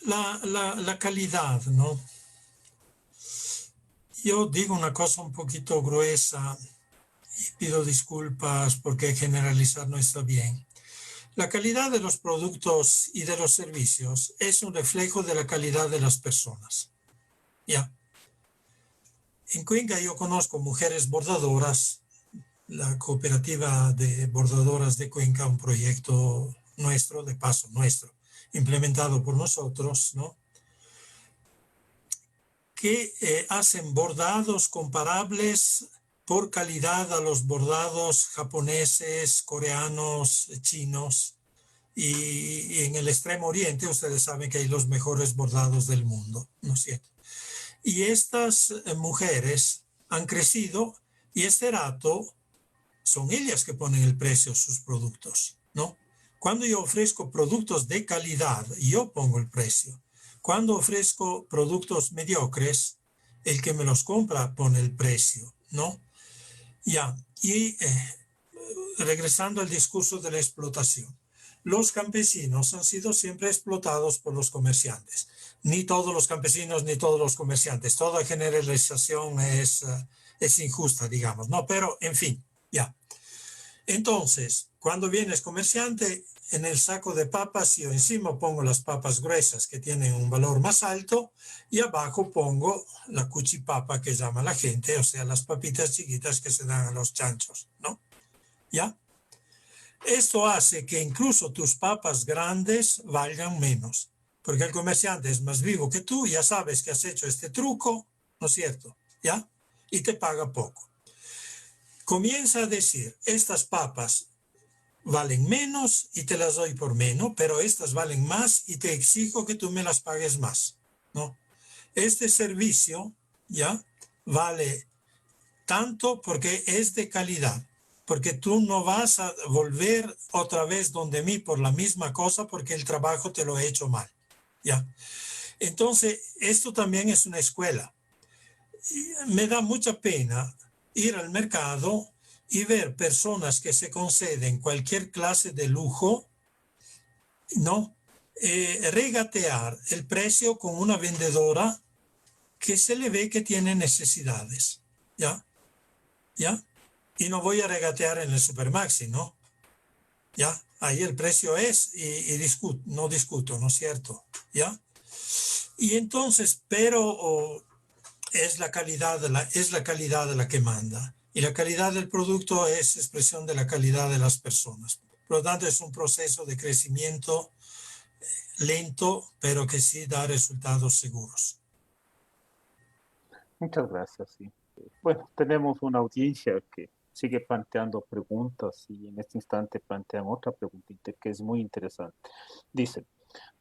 La calidad, ¿no? Yo digo una cosa un poquito gruesa y pido disculpas porque generalizar no está bien. La calidad de los productos y de los servicios es un reflejo de la calidad de las personas. ¿Ya? En Cuenca yo conozco mujeres bordadoras, la cooperativa de bordadoras de Cuenca, un proyecto nuestro, de paso nuestro, implementado por nosotros, ¿no? Que hacen bordados comparables por calidad a los bordados japoneses, coreanos, chinos, y en el Extremo Oriente ustedes saben que hay los mejores bordados del mundo, ¿no es cierto? Y estas mujeres han crecido y este rato son ellas que ponen el precio a sus productos, ¿no? Cuando yo ofrezco productos de calidad, yo pongo el precio. Cuando ofrezco productos mediocres, el que me los compra pone el precio, ¿no? Ya, y regresando al discurso de la explotación. Los campesinos han sido siempre explotados por los comerciantes. Ni todos los campesinos, ni todos los comerciantes. Toda generalización es injusta, digamos, ¿no? Pero, en fin, ya. Entonces, cuando vienes comerciante, en el saco de papas yo encima pongo las papas gruesas que tienen un valor más alto y abajo pongo la cuchipapa que llama la gente, o sea, las papitas chiquitas que se dan a los chanchos, ¿no? ¿Ya? Esto hace que incluso tus papas grandes valgan menos, porque el comerciante es más vivo que tú, ya sabes que has hecho este truco, ¿no es cierto? ¿Ya? Y te paga poco. Comienza a decir, estas papas valen menos y te las doy por menos, pero estas valen más y te exijo que tú me las pagues más, ¿no? Este servicio, ¿ya? Vale tanto porque es de calidad, porque tú no vas a volver otra vez donde mí por la misma cosa porque el trabajo te lo he hecho mal, ¿ya? Entonces, esto también es una escuela. Y me da mucha pena ir al mercado y ver personas que se conceden cualquier clase de lujo, ¿no? Regatear el precio con una vendedora que se le ve que tiene necesidades, ¿ya? ¿Ya? Y no voy a regatear en el Supermaxi, ¿no? ¿Ya? Ahí el precio es y no discuto, ¿no es cierto? ¿Ya? Y entonces, pero es la calidad de la que manda. Y la calidad del producto es expresión de la calidad de las personas. Por lo tanto, es un proceso de crecimiento lento, pero que sí da resultados seguros. Muchas gracias. Sí. Bueno, tenemos una audiencia que sigue planteando preguntas y en este instante plantean otra preguntita que es muy interesante. Dice,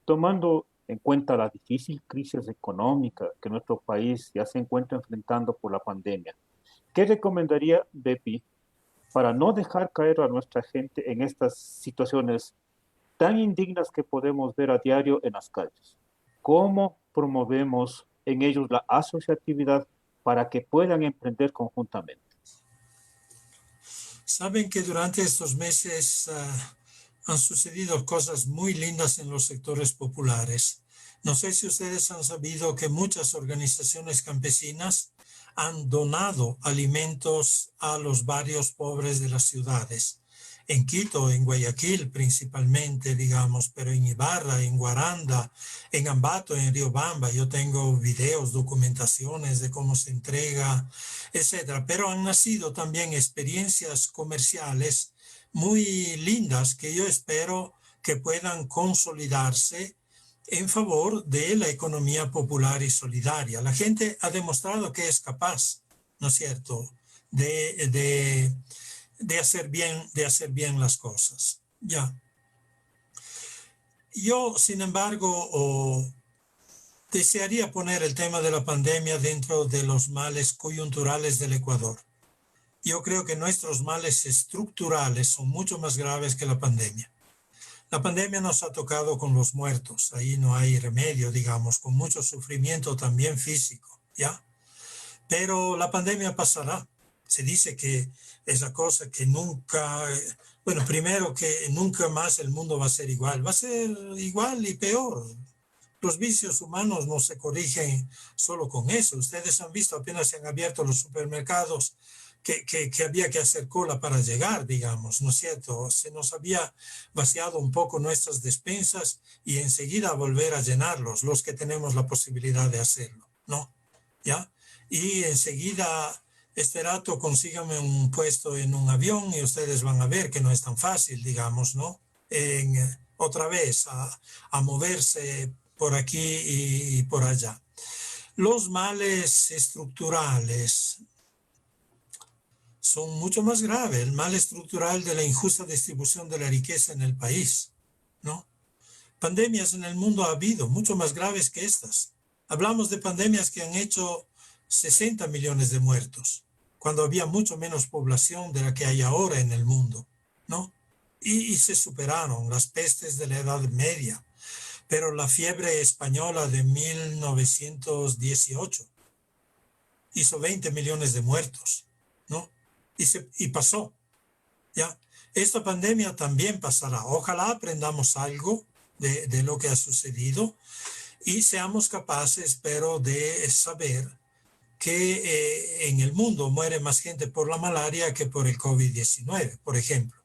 tomando en cuenta la difícil crisis económica que nuestro país ya se encuentra enfrentando por la pandemia, ¿qué recomendaría Bepi para no dejar caer a nuestra gente en estas situaciones tan indignas que podemos ver a diario en las calles? ¿Cómo promovemos en ellos la asociatividad para que puedan emprender conjuntamente? Saben que durante estos meses han sucedido cosas muy lindas en los sectores populares. No sé si ustedes han sabido que muchas organizaciones campesinas han donado alimentos a los barrios pobres de las ciudades. En Quito, en Guayaquil principalmente, digamos, pero en Ibarra, en Guaranda, en Ambato, en Riobamba, yo tengo videos, documentaciones de cómo se entrega, etcétera. Pero han nacido también experiencias comerciales muy lindas que yo espero que puedan consolidarse en favor de la economía popular y solidaria. La gente ha demostrado que es capaz, ¿no es cierto?, de hacer bien las cosas. Ya. Yo, sin embargo, desearía poner el tema de la pandemia dentro de los males coyunturales del Ecuador. Yo creo que nuestros males estructurales son mucho más graves que la pandemia. La pandemia nos ha tocado con los muertos, ahí no hay remedio, digamos, con mucho sufrimiento también físico, ¿ya? Pero la pandemia pasará. Se dice que es la cosa que nunca, bueno, primero que nunca más el mundo va a ser igual y peor. Los vicios humanos no se corrigen solo con eso. Ustedes han visto, apenas se han abierto los supermercados, que había que hacer cola para llegar, digamos, ¿no es cierto? Se nos había vaciado un poco nuestras despensas y enseguida volver a llenarlos, los que tenemos la posibilidad de hacerlo, ¿no? ¿Ya? Y enseguida, este rato consígame un puesto en un avión y ustedes van a ver que no es tan fácil, digamos, ¿no? Otra vez a moverse por aquí y por allá. Los males estructurales son mucho más graves. El mal estructural de la injusta distribución de la riqueza en el país, ¿no? Pandemias en el mundo ha habido, mucho más graves que estas. Hablamos de pandemias que han hecho 60 millones de muertos, cuando había mucho menos población de la que hay ahora en el mundo, ¿no? Y se superaron las pestes de la Edad Media, pero la fiebre española de 1918 hizo 20 millones de muertos, ¿no? Y pasó, ¿ya? Esta pandemia también pasará. Ojalá aprendamos algo de lo que ha sucedido y seamos capaces, pero de saber que en el mundo muere más gente por la malaria que por el COVID-19, por ejemplo.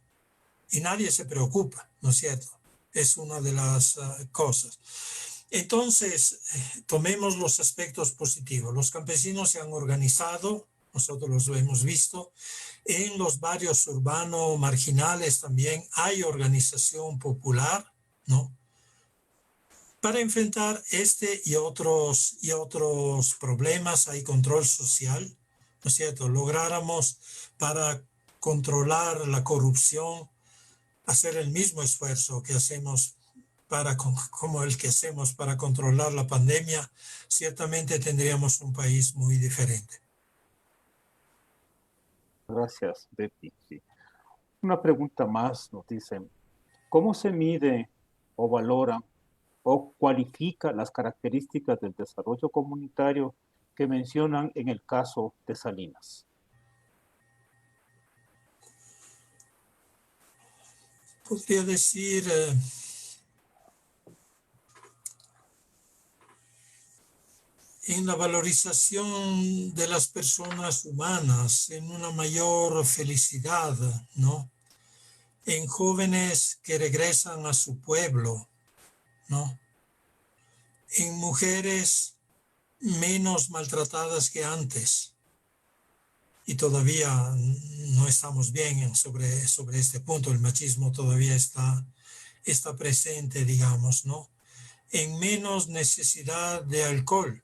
Y nadie se preocupa, ¿no es cierto? Es una de las cosas. Entonces, tomemos los aspectos positivos. Los campesinos se han organizado, nosotros lo hemos visto. En los barrios urbanos marginales también hay organización popular, ¿no? Para enfrentar este y otros problemas, hay control social, ¿no es cierto? Lográramos para controlar la corrupción, hacer el mismo esfuerzo que hacemos como el que hacemos para controlar la pandemia, ciertamente tendríamos un país muy diferente. Gracias, Betty. Sí. Una pregunta más nos dicen, ¿cómo se mide o valora o cualifica las características del desarrollo comunitario que mencionan en el caso de Salinas? Podría decir en la valorización de las personas humanas, en una mayor felicidad, ¿no? En jóvenes que regresan a su pueblo, ¿no? En mujeres menos maltratadas que antes. Y todavía no estamos bien sobre este punto. El machismo todavía está presente, digamos, ¿no? En menos necesidad de alcohol.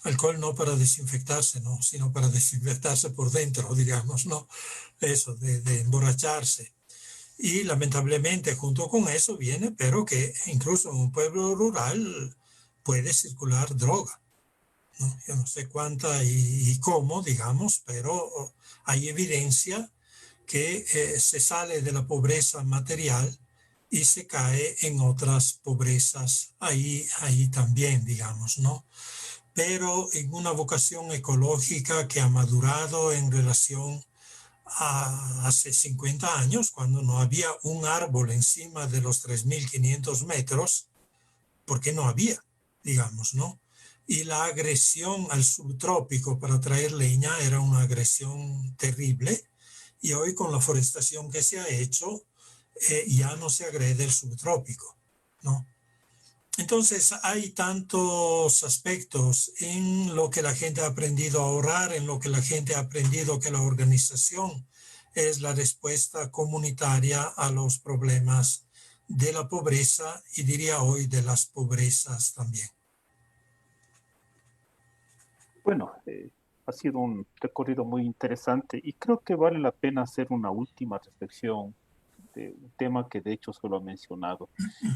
Alcohol no para desinfectarse, ¿no? Sino para desinfectarse por dentro, digamos, ¿no? Eso, de emborracharse. Y lamentablemente junto con eso viene, pero que incluso en un pueblo rural puede circular droga, ¿no? Yo no sé cuánta y cómo, digamos, pero hay evidencia que se sale de la pobreza material y se cae en otras pobrezas ahí también, digamos, ¿no? Pero en una vocación ecológica que ha madurado en relación a hace 50 años, cuando no había un árbol encima de los 3.500 metros, porque no había, digamos, ¿no? Y la agresión al subtrópico para traer leña era una agresión terrible, y hoy con la forestación que se ha hecho, ya no se agrede el subtrópico, ¿no? Entonces hay tantos aspectos en lo que la gente ha aprendido a ahorrar, en lo que la gente ha aprendido que la organización es la respuesta comunitaria a los problemas de la pobreza y diría hoy de las pobrezas también. Bueno, ha sido un recorrido muy interesante y creo que vale la pena hacer una última reflexión de un tema que de hecho se lo ha mencionado.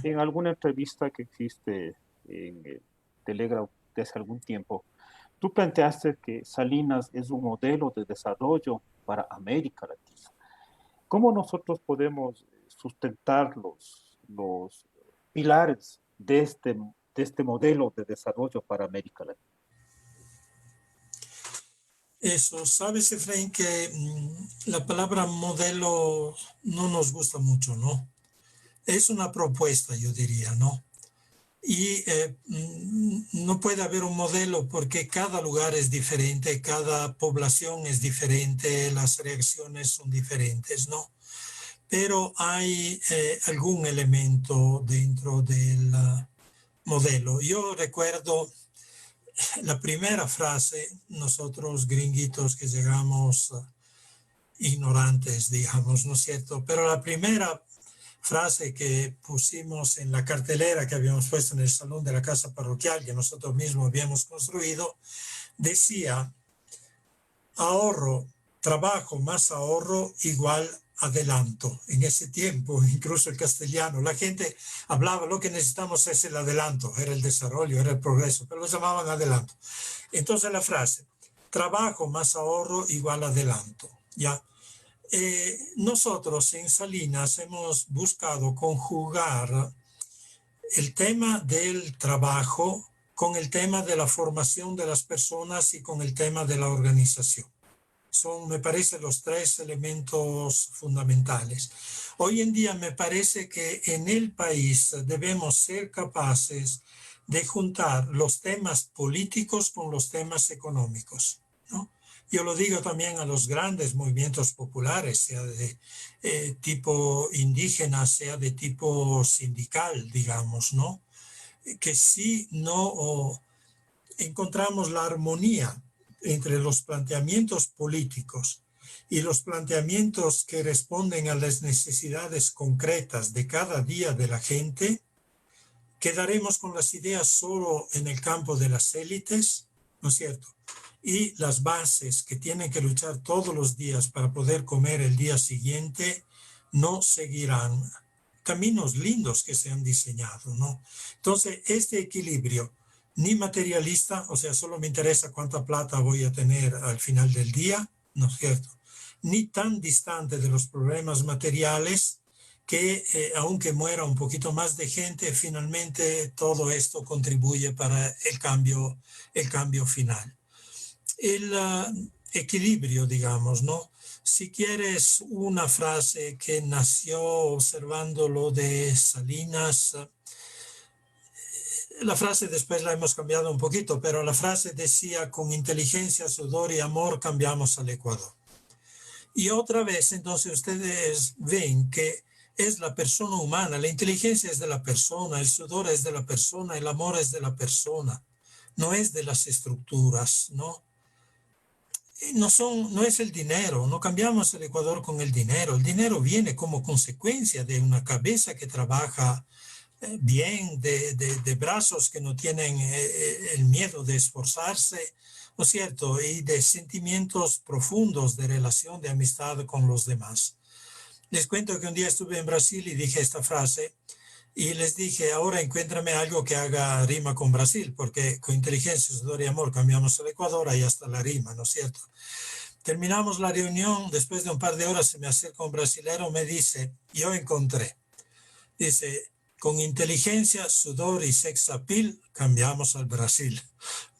En alguna entrevista que existe en Telegram desde algún tiempo, tú planteaste que Salinas es un modelo de desarrollo para América Latina. ¿Cómo nosotros podemos sustentar los pilares de este modelo de desarrollo para América Latina? Eso, sabes, Efraín, que la palabra modelo no nos gusta mucho, ¿no? Es una propuesta, yo diría, ¿no? Y no puede haber un modelo porque cada lugar es diferente, cada población es diferente, las reacciones son diferentes, ¿no? Pero hay algún elemento dentro del modelo. Yo recuerdo la primera frase, nosotros gringuitos que llegamos ignorantes, digamos, ¿no es cierto? Pero la primera frase que pusimos en la cartelera que habíamos puesto en el salón de la casa parroquial que nosotros mismos habíamos construido, decía, ahorro, trabajo más ahorro igual adelanto. En ese tiempo, incluso el castellano, la gente hablaba, lo que necesitamos es el adelanto, era el desarrollo, era el progreso, pero lo llamaban adelanto. Entonces la frase, trabajo más ahorro igual adelanto, ¿ya? Nosotros en Salinas hemos buscado conjugar el tema del trabajo con el tema de la formación de las personas y con el tema de la organización. Son, me parece, los tres elementos fundamentales. Hoy en día me parece que en el país debemos ser capaces de juntar los temas políticos con los temas económicos, ¿no? Yo lo digo también a los grandes movimientos populares, sea de tipo indígena, sea de tipo sindical, digamos, ¿no? Que si no encontramos la armonía entre los planteamientos políticos y los planteamientos que responden a las necesidades concretas de cada día de la gente, quedaremos con las ideas solo en el campo de las élites, ¿no es cierto? Y las bases que tienen que luchar todos los días para poder comer el día siguiente no seguirán caminos lindos que se han diseñado, ¿no? Entonces, este equilibrio, ni materialista, o sea, solo me interesa cuánta plata voy a tener al final del día, ¿no es cierto? Ni tan distante de los problemas materiales que aunque muera un poquito más de gente, finalmente todo esto contribuye para el cambio final. El equilibrio, digamos, ¿no? Si quieres una frase que nació observando lo de Salinas, la frase después la hemos cambiado un poquito, pero la frase decía: con inteligencia, sudor y amor cambiamos al Ecuador. Y otra vez, entonces ustedes ven que es la persona humana, la inteligencia es de la persona, el sudor es de la persona, el amor es de la persona, no es de las estructuras, ¿no? No es el dinero, no cambiamos el Ecuador con el dinero viene como consecuencia de una cabeza que trabaja bien, de brazos que no tienen el miedo de esforzarse, ¿no es cierto? Y de sentimientos profundos de relación, de amistad con los demás. Les cuento que un día estuve en Brasil y dije esta frase y les dije: ahora encuéntrame algo que haga rima con Brasil, porque con inteligencia, sudor y amor cambiamos el Ecuador, ahí está la rima, ¿no es cierto? Terminamos la reunión, después de un par de horas se me acerca un brasilero, me dice: yo encontré. Dice: con inteligencia, sudor y sex appeal cambiamos al Brasil.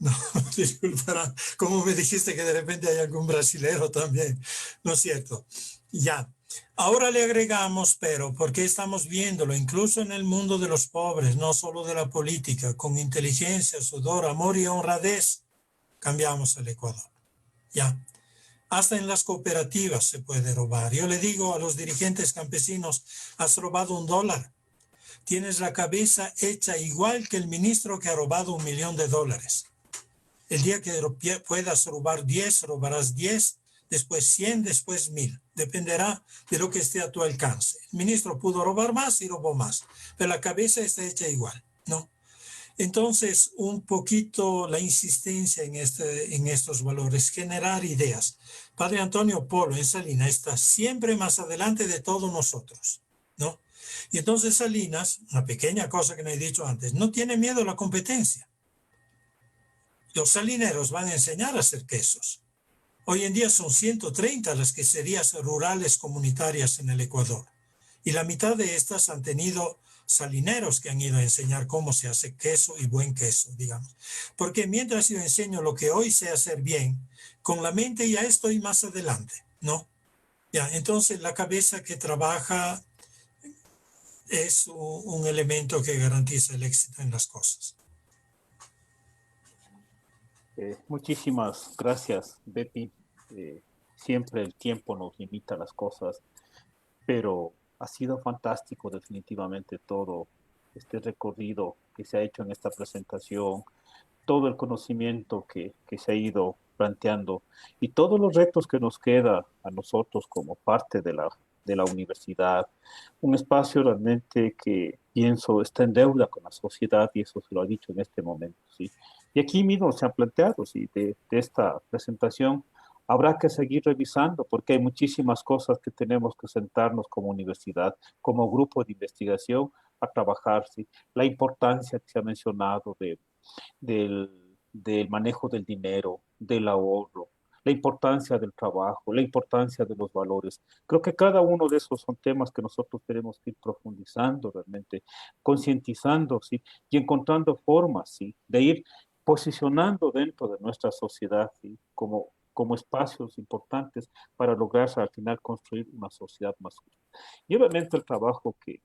No, disculpará, como me dijiste que de repente hay algún brasilero también, ¿no es cierto? Ya. Ahora le agregamos, pero, porque estamos viéndolo, incluso en el mundo de los pobres, no solo de la política, con inteligencia, sudor, amor y honradez, cambiamos el Ecuador. Ya. Hasta en las cooperativas se puede robar. Yo le digo a los dirigentes campesinos: has robado $1. Tienes la cabeza hecha igual que el ministro que ha robado $1 millón. El día que puedas robar 10, robarás 10, después 100, después 1000. Dependerá de lo que esté a tu alcance. El ministro pudo robar más y robó más, pero la cabeza está hecha igual, ¿no? Entonces, un poquito la insistencia en estos valores, generar ideas. Padre Antonio Polo en Salinas está siempre más adelante de todos nosotros, ¿no? Y entonces Salinas, una pequeña cosa que no he dicho antes, no tiene miedo a la competencia. Los salineros van a enseñar a hacer quesos. Hoy en día son 130 las queserías rurales comunitarias en el Ecuador. Y la mitad de estas han tenido salineros que han ido a enseñar cómo se hace queso y buen queso, digamos. Porque mientras yo enseño lo que hoy sé hacer bien, con la mente ya estoy más adelante, ¿no? Ya, entonces la cabeza que trabaja es un elemento que garantiza el éxito en las cosas. Muchísimas gracias, Bepi. Siempre el tiempo nos limita las cosas, pero ha sido fantástico definitivamente todo este recorrido que se ha hecho en esta presentación, todo el conocimiento que se ha ido planteando y todos los retos que nos queda a nosotros como parte de la universidad. Un espacio realmente que pienso está en deuda con la sociedad y eso se lo ha dicho en este momento, ¿sí? Y aquí mismo se han planteado, ¿sí? De esta presentación habrá que seguir revisando porque hay muchísimas cosas que tenemos que sentarnos como universidad, como grupo de investigación a trabajar, ¿sí? La importancia que se ha mencionado del del manejo del dinero, del ahorro, la importancia del trabajo, la importancia de los valores. Creo que cada uno de esos son temas que nosotros tenemos que ir profundizando realmente, concientizando, ¿sí? Y encontrando formas, ¿sí? De ir posicionando dentro de nuestra sociedad, ¿sí? Como espacios importantes para lograr al final construir una sociedad más justa. Y obviamente el trabajo que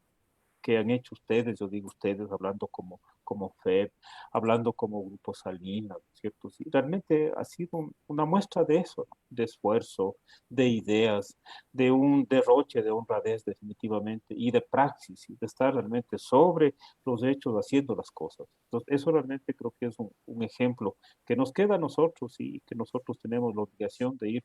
han hecho ustedes, yo digo ustedes, hablando como FEB, hablando como Grupo Salinas, ¿no es cierto? Sí, realmente ha sido una muestra de eso, ¿no? De esfuerzo, de ideas, de un derroche de honradez definitivamente y de praxis, y de estar realmente sobre los hechos haciendo las cosas. Entonces, eso realmente creo que es un ejemplo que nos queda a nosotros y que nosotros tenemos la obligación de ir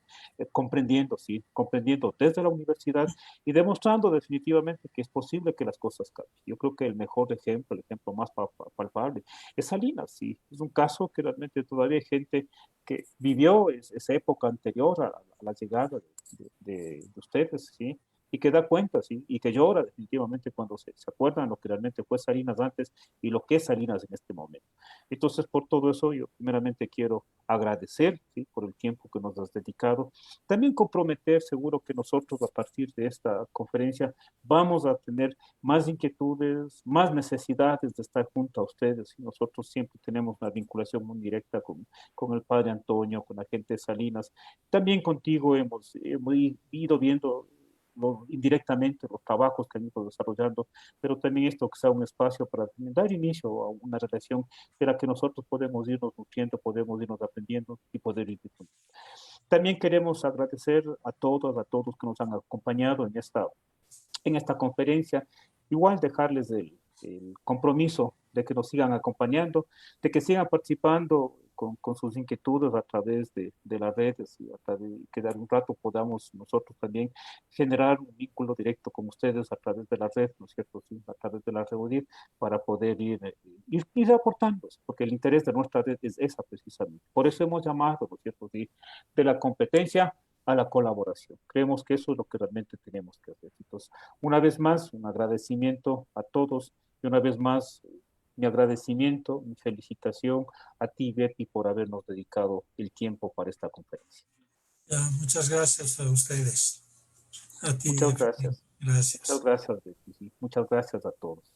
comprendiendo, ¿sí? Comprendiendo desde la universidad y demostrando definitivamente que es posible que las cosas cambien. Yo creo que el mejor ejemplo, el ejemplo más palpable, es Salinas, sí. Es un caso que realmente todavía hay gente que vivió esa época anterior a la llegada de ustedes, ¿sí? Y que da cuenta, ¿sí? Y que llora definitivamente cuando se acuerdan lo que realmente fue Salinas antes y lo que es Salinas en este momento. Entonces, por todo eso, yo primeramente quiero agradecer, ¿sí? Por el tiempo que nos has dedicado. También comprometer, seguro que nosotros a partir de esta conferencia vamos a tener más inquietudes, más necesidades de estar junto a ustedes. Y nosotros siempre tenemos una vinculación muy directa con el padre Antonio, con la gente de Salinas. También contigo hemos ido viendo indirectamente los trabajos que han ido desarrollando, pero también esto que sea un espacio para dar inicio a una relación de la que nosotros podemos irnos nutriendo, podemos irnos aprendiendo y poder ir difundiendo. También queremos agradecer a todos que nos han acompañado en esta conferencia. Igual dejarles el compromiso de que nos sigan acompañando, de que sigan participando con sus inquietudes a través de las redes y a través de que de algún rato podamos nosotros también generar un vínculo directo con ustedes a través de la red, ¿no es cierto? Sí, a través de la red para poder ir aportando, porque el interés de nuestra red es esa precisamente. Por eso hemos llamado, ¿no es cierto? Sí, de la competencia a la colaboración. Creemos que eso es lo que realmente tenemos que hacer. Entonces, una vez más, un agradecimiento a todos y una vez más, mi agradecimiento, mi felicitación a ti, Bepi, por habernos dedicado el tiempo para esta conferencia. Muchas gracias a ustedes. A ti, Muchas gracias. Gracias. Muchas gracias, Bepi. Sí. Muchas gracias a todos.